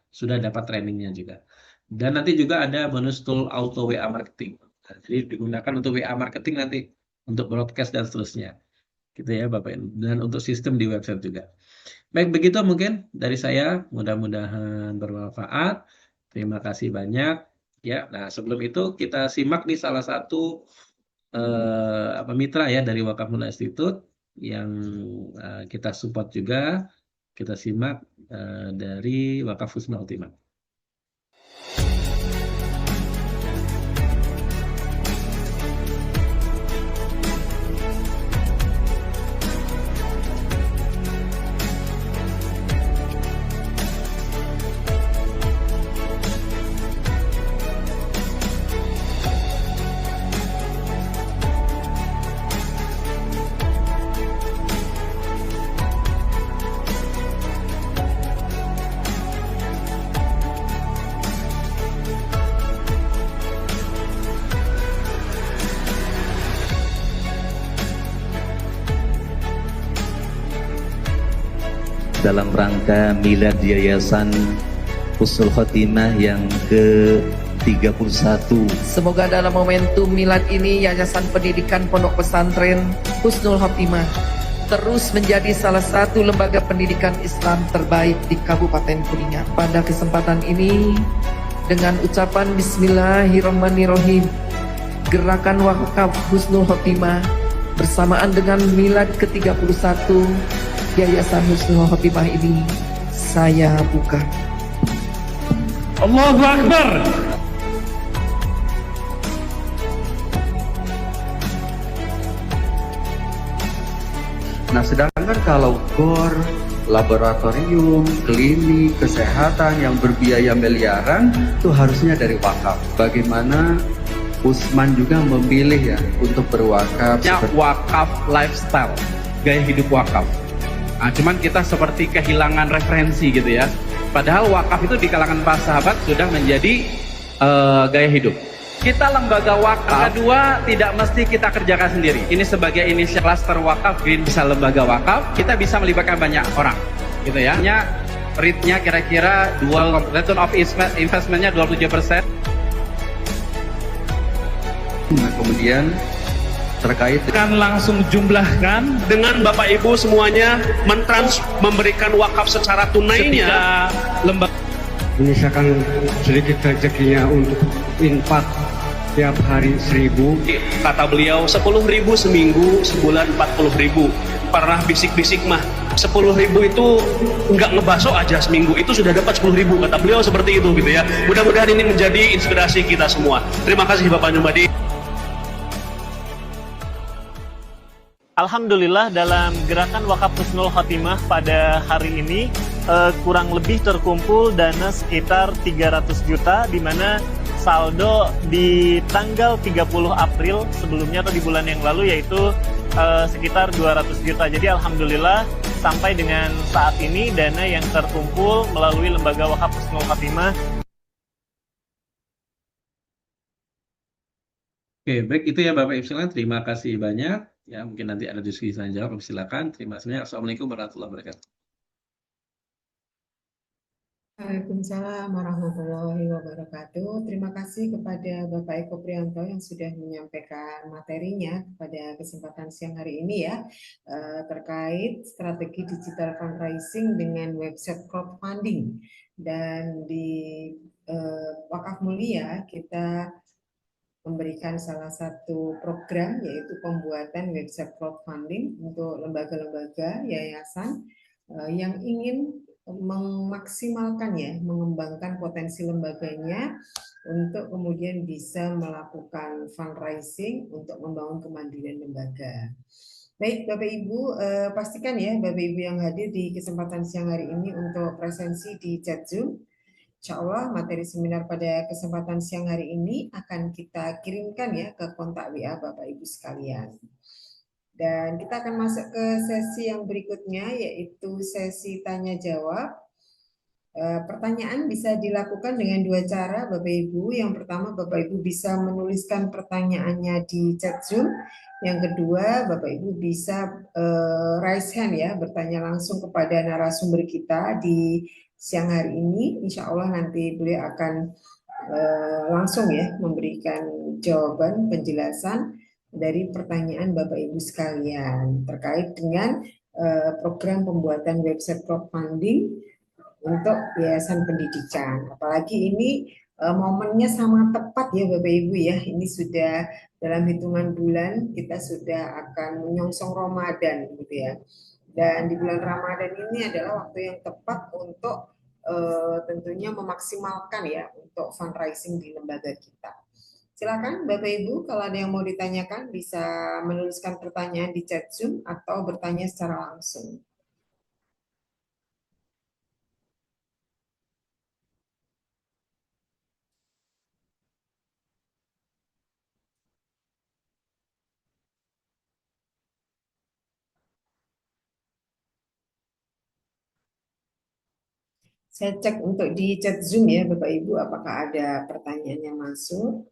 sudah dapat trainingnya juga. Dan nanti juga ada bonus tool auto WA marketing. Nah, jadi digunakan untuk WA marketing nanti untuk broadcast dan seterusnya. Gitu ya Bapak. Dan untuk sistem di website juga. Baik, begitu mungkin dari saya. Mudah-mudahan bermanfaat. Terima kasih banyak. Ya, nah sebelum itu kita simak nih salah satu mitra ya dari Wakaf Mulia Institute yang kita support juga. Kita simak dari Wakaf Husnul Khotimah. dalam rangka milad Yayasan Husnul Khotimah yang ke-31. Semoga dalam momentum milad ini Yayasan Pendidikan Pondok Pesantren Husnul Khotimah terus menjadi salah satu lembaga pendidikan Islam terbaik di Kabupaten Kuningan. Pada kesempatan ini, dengan ucapan Bismillahirrahmanirrahim, Gerakan Wakaf Husnul Khotimah bersamaan dengan milad ke-31 Yayasan Husnul Khotimah ini saya buka. Allahu Akbar. Nah, sedangkan kalau GOR, laboratorium, klinik, kesehatan yang berbiaya miliaran itu harusnya dari wakaf. Bagaimana Usman juga memilih ya untuk berwakaf. Wakaf lifestyle, gaya hidup wakaf. Nah, cuman kita seperti kehilangan referensi gitu ya. Padahal wakaf itu di kalangan para sahabat sudah menjadi gaya hidup. Kita lembaga wakaf. Kedua, tidak mesti kita kerjakan sendiri. Ini sebagai inisial klaster wakaf, Green bisa lembaga wakaf. Kita bisa melibatkan banyak orang, gitu ya. Rate-nya kira-kira return of investment-nya 27%. Nah, kemudian terkait akan langsung jumlahkan dengan Bapak Ibu semuanya memberikan wakaf secara tunainya lembaga. Menyisakan sedikit rezekinya untuk infak tiap hari 1.000. Kata beliau 10.000 seminggu, sebulan 40.000. Pernah bisik-bisik mah 10.000 itu nggak ngebasok aja seminggu itu sudah dapat 10.000, kata beliau seperti itu gitu ya. Mudah-mudahan ini menjadi inspirasi kita semua. Terima kasih Bapak Nyumadi. Alhamdulillah dalam gerakan Wakaf Husnul Khotimah pada hari ini kurang lebih terkumpul dana sekitar 300 juta di mana saldo di tanggal 30 April sebelumnya atau di bulan yang lalu yaitu sekitar 200 juta. Jadi alhamdulillah sampai dengan saat ini dana yang terkumpul melalui lembaga Wakaf Husnul Khotimah. Oke, baik itu ya Bapak Ibu sekalian. Terima kasih banyak. Ya, mungkin nanti ada diskusi tanya jawab. Silakan. Terima kasih banyak. Assalamualaikum warahmatullahi wabarakatuh. Waalaikumsalam warahmatullahi wabarakatuh. Terima kasih kepada Bapak Eko Prianto yang sudah menyampaikan materinya pada kesempatan siang hari ini ya, terkait strategi digital fundraising dengan website crowdfunding. Dan di Wakaf Mulia kita memberikan salah satu program yaitu pembuatan website crowdfunding untuk lembaga-lembaga yayasan yang ingin memaksimalkan ya, mengembangkan potensi lembaganya untuk kemudian bisa melakukan fundraising untuk membangun kemandirian lembaga. Baik, Bapak Ibu, pastikan ya Bapak Ibu yang hadir di kesempatan siang hari ini untuk presensi di chat Zoom. Insya Allah materi seminar pada kesempatan siang hari ini akan kita kirimkan ya ke kontak WA Bapak Ibu sekalian. Dan kita akan masuk ke sesi yang berikutnya, yaitu sesi tanya jawab. Pertanyaan bisa dilakukan dengan dua cara, Bapak Ibu. Yang pertama, Bapak Ibu bisa menuliskan pertanyaannya di chat Zoom. Yang kedua, Bapak Ibu bisa raise hand ya, bertanya langsung kepada narasumber kita di siang hari ini. Insya Allah nanti beliau akan langsung ya memberikan jawaban penjelasan dari pertanyaan Bapak Ibu sekalian terkait dengan program pembuatan website crowdfunding untuk yayasan pendidikan. Apalagi ini momennya sama tepat ya Bapak Ibu ya. Ini sudah dalam hitungan bulan kita sudah akan menyongsong Ramadan gitu ya. Dan di bulan Ramadan ini adalah waktu yang tepat untuk tentunya memaksimalkan ya untuk fundraising di lembaga kita. Silakan Bapak Ibu kalau ada yang mau ditanyakan bisa menuliskan pertanyaan di chat Zoom atau bertanya secara langsung. Saya cek untuk di chat Zoom ya Bapak Ibu apakah ada pertanyaan yang masuk.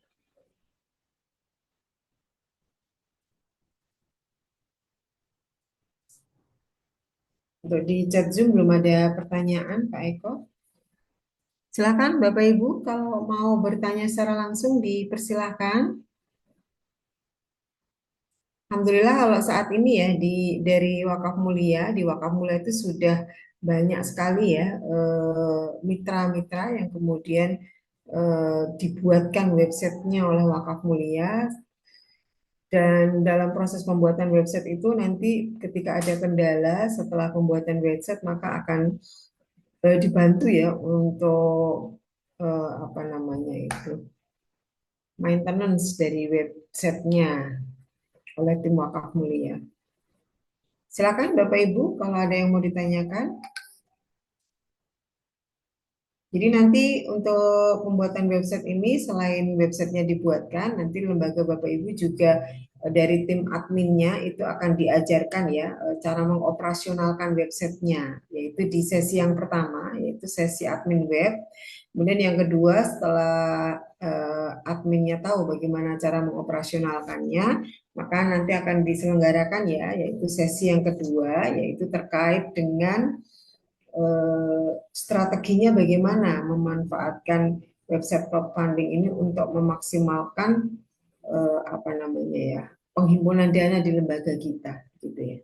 Untuk di chat Zoom belum ada pertanyaan Pak Eko. Silakan Bapak Ibu kalau mau bertanya secara langsung dipersilakan. Alhamdulillah kalau saat ini ya dari Wakaf Mulia, di Wakaf Mulia itu sudah banyak sekali ya mitra-mitra yang kemudian dibuatkan websitenya oleh Wakaf Mulia. Dan dalam proses pembuatan website itu nanti ketika ada kendala setelah pembuatan website maka akan dibantu ya untuk apa namanya itu maintenance dari websitenya oleh tim Wakaf Mulia. Silakan Bapak Ibu kalau ada yang mau ditanyakan. Jadi nanti untuk pembuatan website ini selain websitenya dibuatkan, nanti lembaga Bapak Ibu juga dari tim adminnya itu akan diajarkan ya cara mengoperasionalkan websitenya, yaitu di sesi yang pertama, yaitu sesi admin web. Kemudian yang kedua setelah adminnya tahu bagaimana cara mengoperasionalkannya, maka nanti akan diselenggarakan ya, yaitu sesi yang kedua, yaitu terkait dengan strateginya bagaimana memanfaatkan website crowdfunding ini untuk memaksimalkan apa namanya ya penghimpunan dana di lembaga kita gitu ya.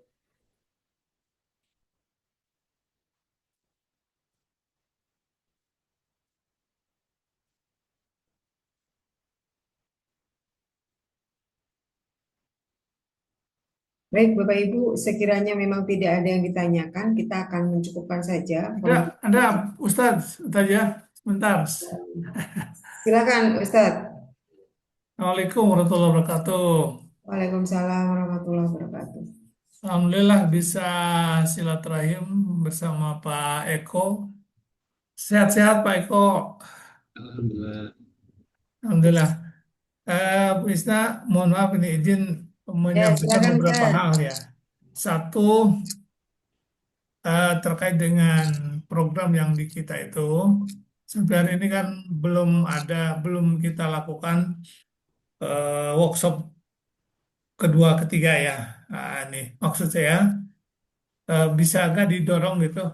Baik Bapak Ibu, sekiranya memang tidak ada yang ditanyakan, kita akan mencukupkan saja. Ada Ustadz ya, sebentar. Silakan Ustadz. Assalamualaikum warahmatullahi wabarakatuh. Waalaikumsalam warahmatullahi wabarakatuh. Alhamdulillah bisa silaturahim bersama Pak Eko. Sehat-sehat Pak Eko. Alhamdulillah. Alhamdulillah. Bu Isna, mohon maaf ini izin menyampaikan beberapa hal ya. Satu, terkait dengan program yang di kita itu, sampai hari ini kan belum kita lakukan workshop kedua ketiga ya. Nah, ini maksud saya bisa agak didorong gitu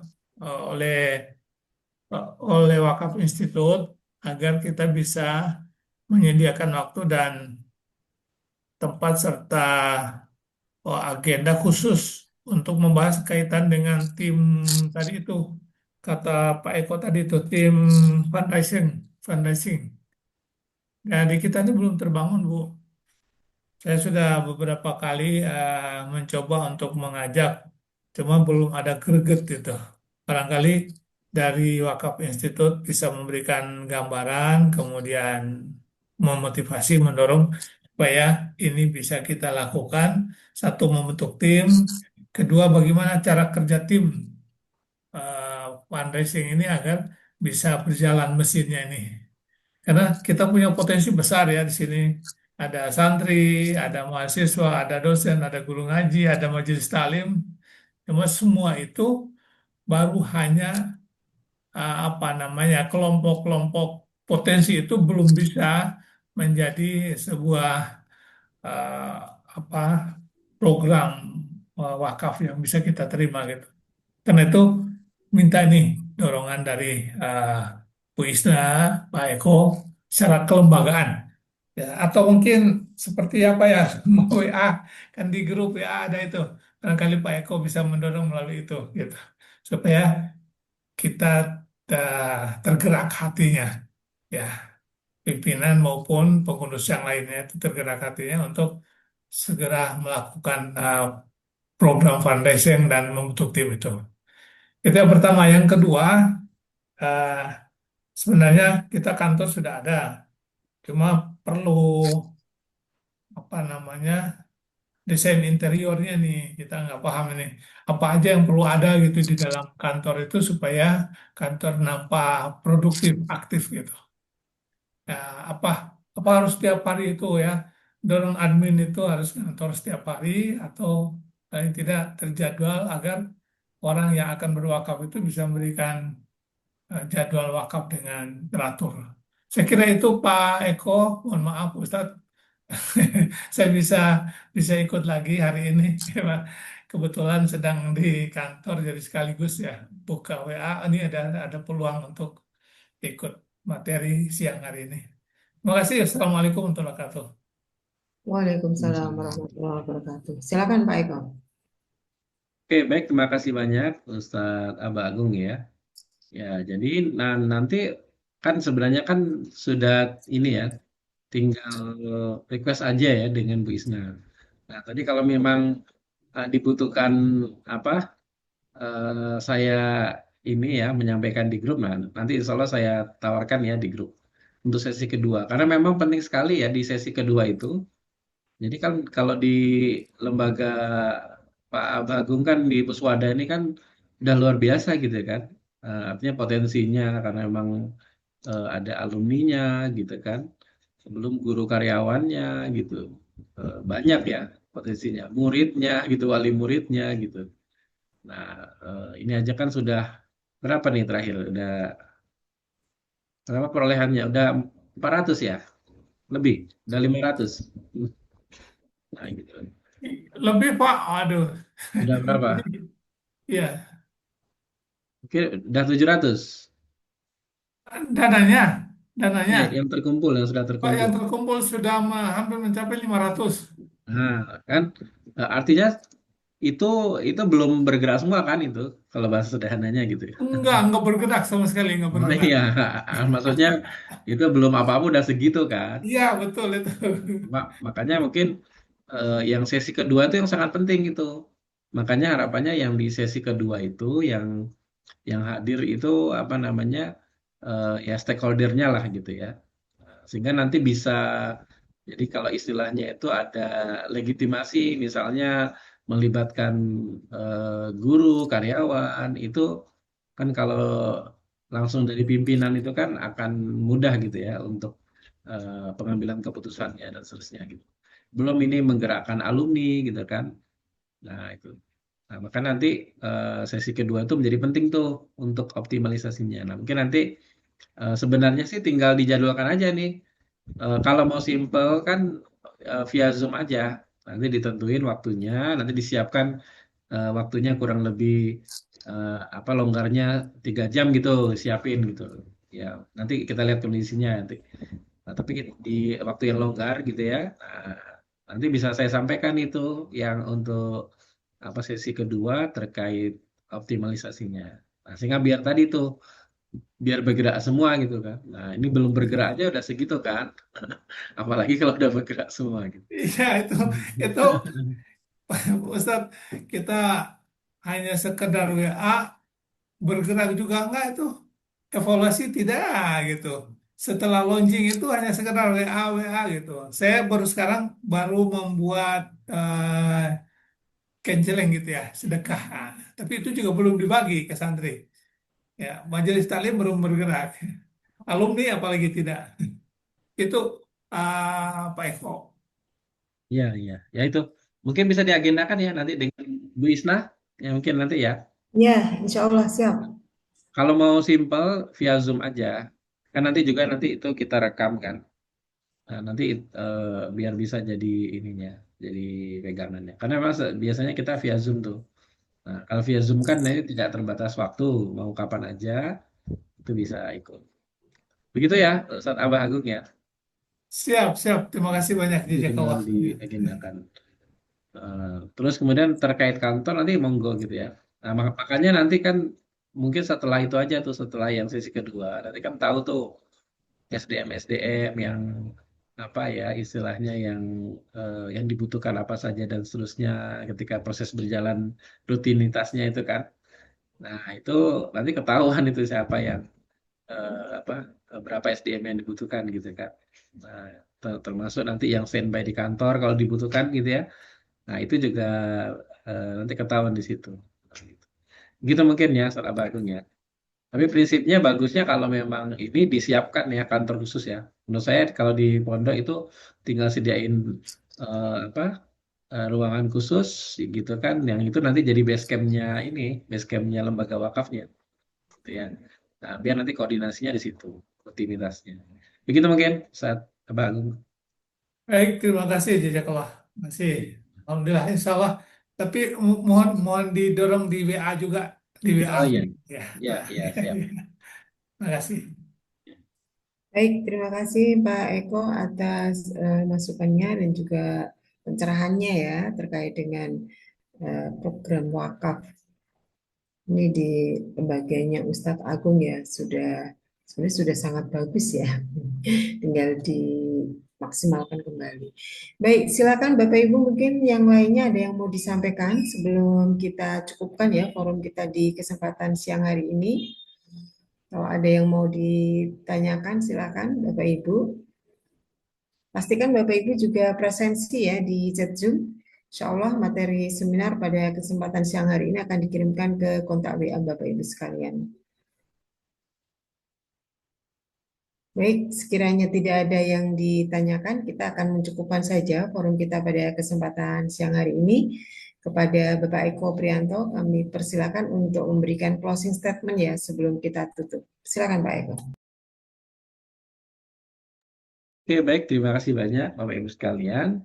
oleh Wakaf Institute agar kita bisa menyediakan waktu dan tempat serta agenda khusus untuk membahas kaitan dengan tim tadi itu, kata Pak Eko tadi itu, tim fundraising. Nah, di kita ini belum terbangun, Bu. Saya sudah beberapa kali mencoba untuk mengajak, cuma belum ada greget gitu. Barangkali dari Wakaf Institut bisa memberikan gambaran, kemudian memotivasi, mendorong supaya ini bisa kita lakukan. Satu, membentuk tim. Kedua, bagaimana cara kerja tim fundraising ini agar bisa berjalan mesinnya ini. Karena kita punya potensi besar ya di sini. Ada santri, ada mahasiswa, ada dosen, ada guru ngaji, ada majelis talim. Cuma semua itu baru hanya apa namanya kelompok-kelompok potensi itu belum bisa menjadi sebuah eh, apa program wakaf yang bisa kita terima gitu. Karena itu minta nih dorongan dari eh, Bu Isna, Pak Eko secara kelembagaan. Ya, atau mungkin seperti apa ya, mau WA, kan di grup WA ada itu. Barangkali Pak Eko bisa mendorong melalui itu, gitu. Supaya kita tergerak hatinya, ya, pimpinan maupun pengurus yang lainnya itu tergerak hatinya untuk segera melakukan program fundraising dan membentuk tim itu. Itu yang pertama. Yang kedua, eh, sebenarnya kita kantor sudah ada, cuma perlu apa namanya desain interiornya nih, kita nggak paham ini apa aja yang perlu ada gitu di dalam kantor itu supaya kantor nampak produktif, aktif gitu. Ya, apa apa harus setiap hari itu ya, dorong admin itu harus kantor setiap hari atau paling tidak terjadwal agar orang yang akan berwakaf itu bisa memberikan jadwal wakaf dengan teratur. Saya kira itu Pak Eko, mohon maaf Ustadz, saya bisa ikut lagi hari ini. Kebetulan sedang di kantor jadi sekaligus ya buka WA. Ini ada peluang untuk ikut materi siang hari ini. Terima kasih. Assalamualaikum warahmatullahi wabarakatuh. Waalaikumsalam warahmatullahi wabarakatuh. Silakan Pak Eko. Oke, baik, terima kasih banyak Ustadz Aba Agung ya. Ya, jadi nanti kan sebenarnya kan sudah ini ya, tinggal request aja ya dengan Bu Isna. Nah, tadi kalau memang dibutuhkan apa, saya ini ya menyampaikan di grup, nah nanti insya Allah saya tawarkan ya di grup untuk sesi kedua. Karena memang penting sekali ya di sesi kedua itu. Jadi kan kalau di lembaga Pak Agung kan di Puswada ini kan udah luar biasa gitu kan. Artinya potensinya karena memang ada alumninya gitu kan. Sebelum guru karyawannya gitu. Banyak ya potensinya. Muridnya gitu, wali muridnya gitu. Nah, ini aja kan sudah berapa nih terakhir? Udah berapa perolehannya? Udah 400 ya? Lebih, udah 500. Nah, gitu. Lebih Pak, aduh. Udah berapa? Iya, Oke, udah 700. dananya, Ya, yang terkumpul, yang sudah Pak, terkumpul. yang terkumpul sudah hampir mencapai 500. Nah, kan artinya itu belum bergerak semua kan itu kalau bahasa sederhananya gitu ya. Enggak bergerak sama sekali, enggak Oh bergerak. iya, maksudnya itu belum apa-apa udah segitu kan. Iya, betul itu. Makanya mungkin yang sesi kedua itu yang sangat penting itu. Makanya harapannya yang di sesi kedua itu yang hadir itu apa namanya ya stakeholdernya lah gitu ya. Sehingga nanti bisa jadi kalau istilahnya itu ada legitimasi misalnya melibatkan guru, karyawan itu kan kalau langsung dari pimpinan itu kan akan mudah gitu ya untuk pengambilan keputusannya dan seterusnya gitu. Belum ini menggerakkan alumni gitu kan. Nah, itu. Nah, maka nanti sesi kedua itu menjadi penting tuh untuk optimalisasinya. Nah, mungkin nanti sebenarnya sih tinggal dijadwalkan aja nih. Kalau mau simple kan via Zoom aja. Nanti ditentuin waktunya, nanti disiapkan waktunya kurang lebih apa longgarnya 3 jam gitu, siapin gitu. Ya, nanti kita lihat kondisinya nanti. Nah, tapi di waktu yang longgar gitu ya. Nah, nanti bisa saya sampaikan itu yang untuk apa sesi kedua terkait optimalisasinya. Nah, sehingga biar tadi tuh biar bergerak semua gitu kan. Nah, ini belum bergerak aja udah segitu kan. Apalagi kalau udah bergerak semua gitu. Iya, itu Ustadz, kita hanya sekedar WA bergerak juga enggak itu, evaluasi tidak gitu. Setelah launching itu hanya sekedar WA WA gitu. Saya baru sekarang baru membuat canceling gitu ya, sedekah. Nah, tapi itu juga belum dibagi ke santri. Ya, majelis taklim belum bergerak. Alumni apalagi tidak. Itu Pak Eko. Iya, iya. Ya itu mungkin bisa diagendakan ya nanti dengan Bu Isna, ya mungkin nanti ya. Ya, insya Allah siap. Kalau mau simple via Zoom aja, kan nanti juga nanti itu kita rekam kan. Nah, nanti biar bisa jadi ininya, jadi pegangannya. Karena memang biasanya kita via Zoom tuh. Nah, kalau via Zoom kan ini tidak terbatas waktu, mau kapan aja itu bisa ikut. Begitu ya, Ustadz Abah Agung ya. Siap, siap. Terima kasih banyak, Itu tinggal Jazakallah. diagendakan. Terus kemudian terkait kantor nanti monggo gitu ya. Nah, makanya nanti kan mungkin setelah itu aja tuh setelah yang sesi kedua nanti kan tahu tuh SDM yang apa ya istilahnya yang dibutuhkan apa saja dan seterusnya ketika proses berjalan rutinitasnya itu kan. Nah, itu nanti ketahuan itu siapa yang apa berapa SDM yang dibutuhkan gitu kan. Nah, termasuk nanti yang standby di kantor kalau dibutuhkan gitu ya. Nah, itu juga nanti ketahuan di situ. Gitu mungkin ya, Saudara Bagung ya. Tapi prinsipnya bagusnya kalau memang ini disiapkan ya kantor khusus ya. Menurut saya kalau di pondok itu tinggal sediain apa ruangan khusus gitu kan, yang itu nanti jadi base camp-nya ini, base camp-nya lembaga wakafnya, gitu ya. Nah, biar nanti koordinasinya di situ, rutinitasnya. Begitu mungkin, saat Bagung. Baik, terima kasih, Jazakallah. Terima kasih. Alhamdulillah, insya Allah. Tapi mohon mohon didorong di WA juga, di WA. Oh iya, Ya, ya, ya, siap. terima kasih. Baik, terima kasih Pak Eko atas masukannya dan juga pencerahannya ya terkait dengan program wakaf. Ini di lembaganya Ustadz Agung ya sebenarnya sudah sangat bagus ya. Tinggal dimaksimalkan kembali. Baik, silakan Bapak Ibu mungkin yang lainnya ada yang mau disampaikan sebelum kita cukupkan ya forum kita di kesempatan siang hari ini. Kalau ada yang mau ditanyakan silakan Bapak Ibu. Pastikan Bapak Ibu juga presensi ya di chat Zoom. Insya Allah materi seminar pada kesempatan siang hari ini akan dikirimkan ke kontak WA Bapak Ibu sekalian. Baik, sekiranya tidak ada yang ditanyakan, kita akan mencukupkan saja forum kita pada kesempatan siang hari ini. Kepada Bapak Eko Prianto, kami persilakan untuk memberikan closing statement ya sebelum kita tutup. Silakan Pak Eko. Oke, baik. Terima kasih banyak Bapak Ibu sekalian.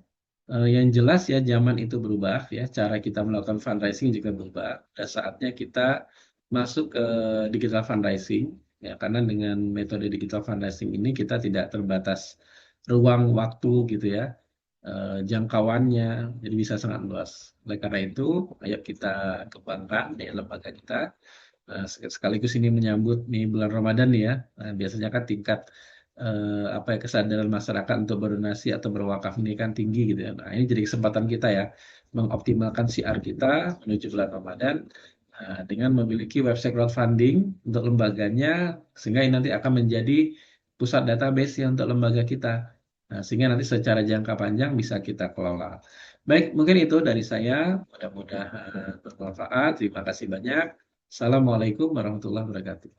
Yang jelas ya zaman itu berubah ya, cara kita melakukan fundraising juga berubah. Pada saatnya kita masuk ke digital fundraising ya, karena dengan metode digital fundraising ini kita tidak terbatas ruang waktu gitu ya, jangkauannya jadi bisa sangat luas. Oleh karena itu, ayo kita kembangkan ya lembaga kita. Sekaligus ini menyambut nih bulan Ramadan nih ya. Biasanya kan tingkat apa ya kesadaran masyarakat untuk berdonasi atau berwakaf ini kan tinggi gitu ya. Nah, ini jadi kesempatan kita ya mengoptimalkan siar kita menuju bulan Ramadan dengan memiliki website crowdfunding untuk lembaganya sehingga ini nanti akan menjadi pusat database ya untuk lembaga kita. Nah, sehingga nanti secara jangka panjang bisa kita kelola. Baik, mungkin itu dari saya. Mudah-mudahan bermanfaat. Terima kasih banyak. Assalamualaikum warahmatullahi wabarakatuh.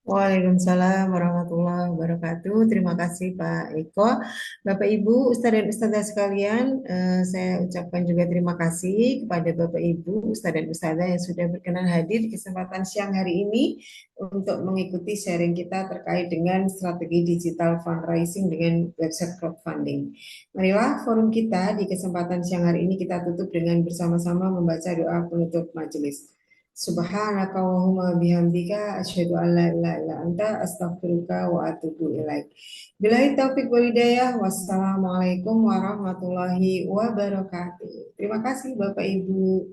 Waalaikumsalam warahmatullahi wabarakatuh. Terima kasih Pak Eko. Bapak Ibu, Ustadz dan Ustadzah sekalian, saya ucapkan juga terima kasih kepada Bapak Ibu, Ustadz dan Ustadzah yang sudah berkenan hadir di kesempatan siang hari ini untuk mengikuti sharing kita terkait dengan strategi digital fundraising dengan website crowdfunding. Marilah forum kita di kesempatan siang hari ini kita tutup dengan bersama-sama membaca doa penutup majelis. Subhanaka Allahumma bihamdika asyhadu an la ilaha illa anta astaghfiruka wa atubu ilaik. Billahi taufik wal hidayah. Wassalamualaikum warahmatullahi wabarakatuh. Terima kasih Bapak Ibu.